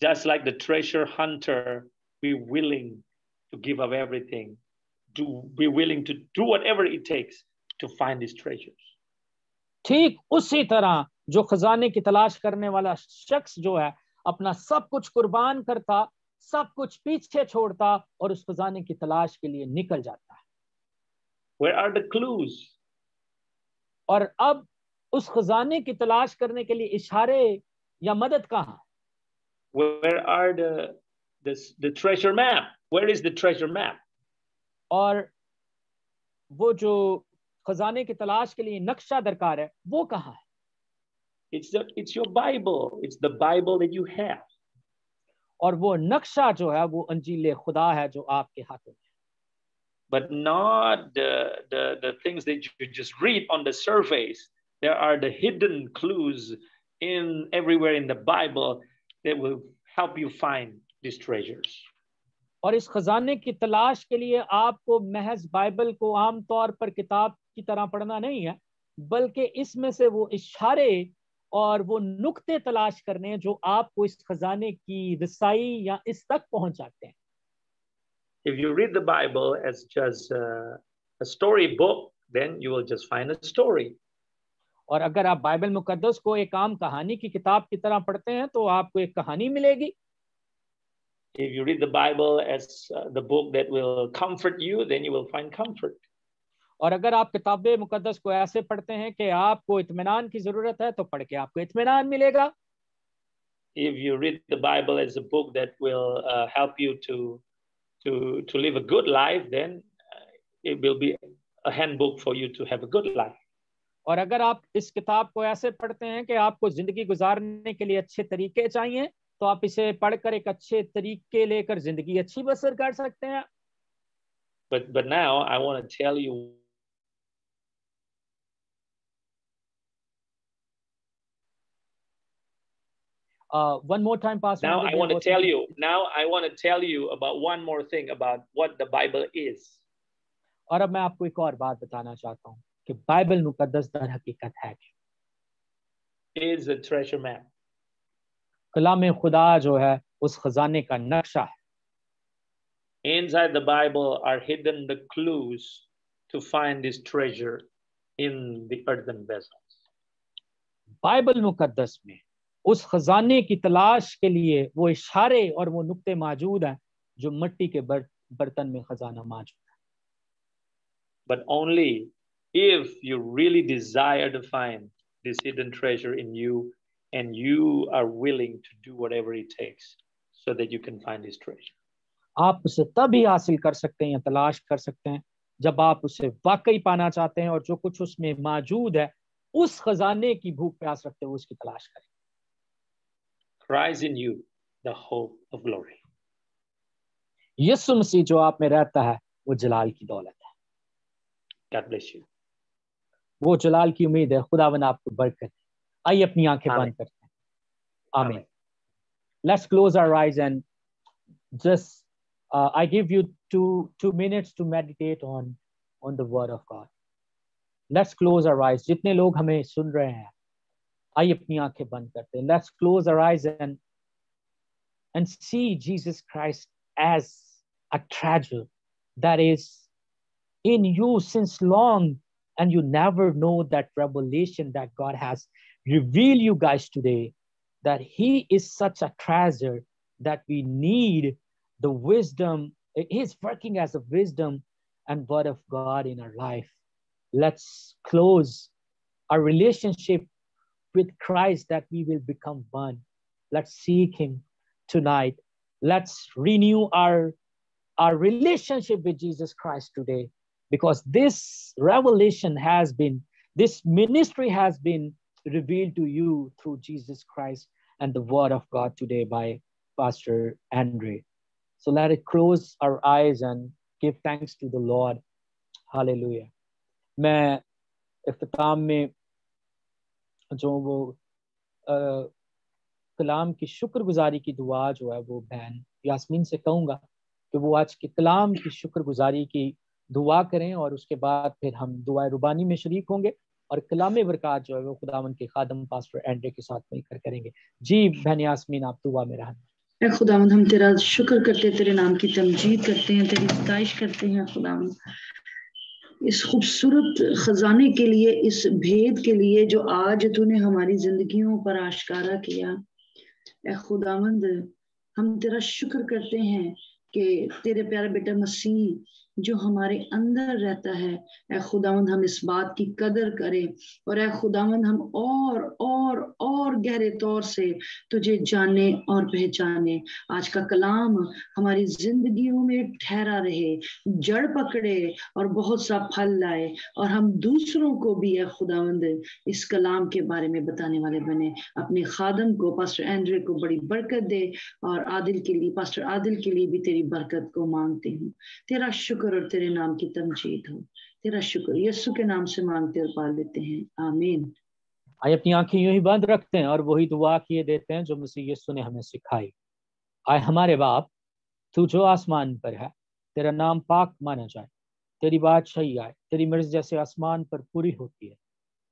Just like the treasure hunter, be willing to give up everything, to be willing to do whatever it takes to find these treasures. ठीक उसी तरह जो खजाने की तलाश करने वाला शख्स जो है अपना सब कुछ कुर्बान करता, सब कुछ पीछे छोड़ता और उस खजाने की तलाश के लिए निकल जाता है। Where are the clues? और अब उस खजाने की तलाश करने के लिए इशारे या मदद कहाँ? Where are the treasure map? Where is the treasure map? और वो जो खजाने की तलाश के लिए नक्शा दरकार है वो कहाँ है? It's your Bible. It's the Bible that you have. और वो नक्शा जो है वो अंजील खुदा है जो आपके हाथों में। But not the things that you just read on the surface. There are the hidden clues in everywhere in the Bible that will help you find these treasures. और इस खजाने की तलाश के लिए आपको महज बाइबल को आमतौर पर किताब की तरह पढ़ना नहीं है, बल्कि इसमें से वो इशारे और वो नुक्ते तलाश करने जो आपको इस खजाने की रसाई या इस तक पहुंच जाते हैं। If you read the Bible as just a story book, then you will just find a story. और अगर आप बाइबल मुकद्दस को एक आम कहानी की किताब की तरह पढ़ते हैं तो आपको एक कहानी मिलेगी। If you read the Bible as the book that will comfort you, then you will find comfort. और अगर आप किताब मुकद्दस को ऐसे पढ़ते हैं कि आपको इत्मीनान की जरूरत है तो पढ़ के आपको इत्मीनान मिलेगा। If you read the Bible as a book that will help you to live a good life, then it will be a handbook for you to have a good life. और अगर आप इस किताब को ऐसे पढ़ते हैं कि आपको जिंदगी गुजारने के लिए अच्छे तरीके चाहिए तो आप इसे पढ़कर एक अच्छे तरीके लेकर जिंदगी अच्छी बसर कर सकते हैं। But now I want to tell you one more time, Pastor. Now I want to tell you about one more thing about what the Bible is. और अब मैं आपको एक और बात बताना चाहता हूँ कि बाइबल मुकद्दस दर हकीकत है It is a treasure map. कलाम खुदा जो है उस खजाने का नक्शा है। Inside the Bible are hidden the clues to find this treasure in the earthen vessels. Bible मुकद्दस में उस खजाने की तलाश के लिए वो इशारे और वो नुक्ते मौजूद हैं जो मिट्टी के बर्तन में खजाना मौजूद है। But only if you really desire to find this hidden treasure in you and you are willing to do whatever it takes so that you can find this treasure. आप उसे तभी हासिल कर सकते हैं या तलाश कर सकते हैं जब आप उसे वाकई पाना चाहते हैं और जो कुछ उसमें मौजूद है उस खजाने की भूख प्यास रखते हुए उसकी तलाश करें। Christ in you, the hope of glory. यीशु मसीह जो आप में रहता है वो जलाल की दौलत है। God bless you. वो जलाल की उम्मीद है। खुदावंद आपको बरकत दे। आइए अपनी आंखें बंद करते हैं। आमीन। Let's close our eyes and just I give you two minutes to meditate on the word of God. Let's close our eyes. जितने लोग हमें सुन रहे हैं आइए अपनी आंखें बंद करते हैं। Let's close our eyes and see Jesus Christ as a treasure that is in you since long, and you never know that revelation that God has revealed you guys today, that He is such a treasure that we need the wisdom. He's working as a wisdom and word of God in our life. Let's close our relationship with Christ that we will become one. Let's seek Him tonight. Let's renew our relationship with Jesus Christ today, because this revelation has been, this ministry has been revealed to you through Jesus Christ and the word of God today by Pastor Andre. So let it close our eyes and give thanks to the Lord. Hallelujah. मैं इख्तिताम में जो वो कलाम की शुक्रगुजारी की दुआ जो है वो बहन यास्मीन से कहूँगा कि वो आज के कलाम की शुक्रगुजारी की दुआ करें और उसके बाद फिर हम दुआ रुबानी में शरीक होंगे और कलाम बरकत जो है वो खुदावंद के खादम पास्टर एंड्रे के साथ मिलकर करेंगे। जी बहन यास्मीन आप दुआ में रहना। खुदावंद हम तेरा शुक्र करते हैं, तेरे नाम की तमजीद करते हैं, तेरी सताइश करते हैं खुदावंद, इस खूबसूरत खजाने के लिए, इस भेद के लिए जो आज तूने हमारी जिंदगियों पर आश्कारा किया। ए खुदावंद हम तेरा शुक्र करते हैं कि तेरे प्यारे बेटा मसीह जो हमारे अंदर रहता है। ऐ खुदावंद हम इस बात की कदर करें और ऐ खुदावंद हम और गहरे तौर से तुझे जाने और पहचाने। आज का कलाम हमारी जिंदगियों में ठहरा रहे, जड़ पकड़े और बहुत सा फल लाए, और हम दूसरों को भी ऐ खुदावंद इस कलाम के बारे में बताने वाले बने। अपने खादम को पास्टर एंड्रे को बड़ी बरकत दे, और आदिल के लिए, पास्टर आदिल के लिए भी तेरी बरकत को मांगती हूँ। तेरा शुक्र और तेरे नाम की तमजीद हो। तेरा शुक्र यीशु के नाम से मांगते और पाल लेते हैं, आमीन। आइए अपनी आंखें यूं ही बंद रखते हैं और वही दुआ किए देते हैं जो मसीह यीशु ने हमें सिखाई। आए हमारे बाप, तू जो आसमान पर है, तेरा नाम पाक माना जाए, तेरी बादशाही आए, तेरी मर्जी जैसे आसमान पर पूरी होती है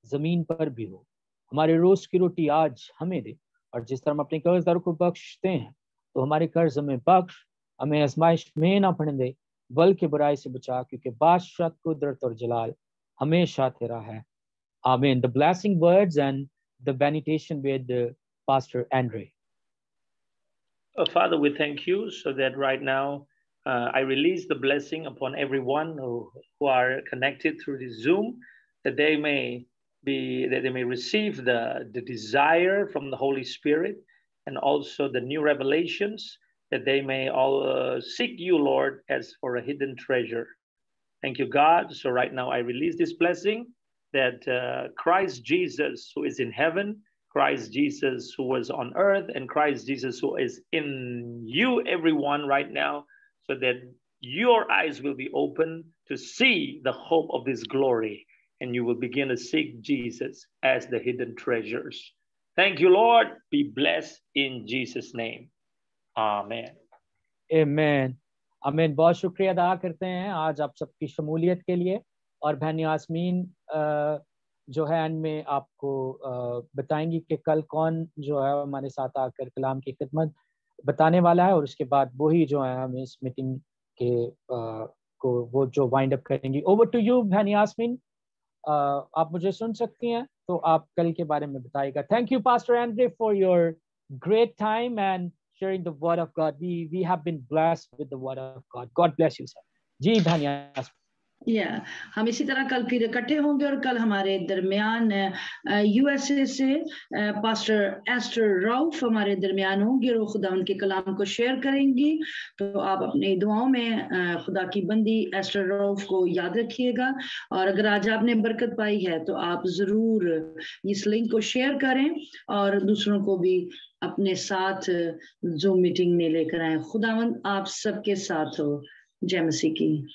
जमीन पर भी हो। हमारे रोज की रोटी आज हमें दे, और जिस तरह हम अपने कर्जदारों को बख्शते हैं तो हमारे कर्ज हमें बख्श, हमें आजमाइश में ना पड़ने दे, बल्कि बुराई से बचा, क्योंकि बादशाह, कुदरत और जलाल हमेशा तेरा है, आमीन। The blessing words and the benediction with Pastor Andre. Father, we thank you so that right now I release the blessing upon everyone who are connected through this Zoom, that they may receive the desire from the Holy Spirit, and also the new revelations, that they may all seek you, Lord, as for a hidden treasure. Thank you, God. So right now I release this blessing, that Christ Jesus, who is in heaven, Christ Jesus who was on earth, and Christ Jesus who is in you, everyone right now, so that your eyes will be open to see the hope of this glory, and you will begin to seek Jesus as the hidden treasures. Thank you, Lord. Be blessed in Jesus' name. Amen. Amen. आमीन। बहुत शुक्रिया अदा करते हैं आज आप सबकी शमूलियत के लिए, और बहन यास्मीन जो है में आपको बताएंगी कि कल कौन जो है हमारे साथ आकर कलाम की खिदमत बताने वाला है, और उसके बाद वही जो है हम इस मीटिंग के को वो जो वाइंड अप करेंगी। ओवर टू यू बहन यास्मीन, आप मुझे सुन सकती हैं तो आप कल के बारे में बताइएगा। Thank you pastor Andre for your great time and sharing the word of God. We have been blessed with the word of God. God bless you, sir. जी बहन यास्मीन। हम इसी तरह कल फिर इकट्ठे होंगे, और कल हमारे दरमियान यूएसए से पास्टर एस्टर रऊफ हमारे दरमियान होंगे, और खुदा उनके कलाम को शेयर करेंगी। तो आप अपनी दुआओं में खुदा की बंदी एस्टर रऊफ को याद रखिएगा, और अगर आज आपने बरकत पाई है तो आप जरूर इस लिंक को शेयर करें और दूसरों को भी अपने साथ जूम मीटिंग में लेकर आए। खुदावंद आप सबके साथ हो। जय मसीह की।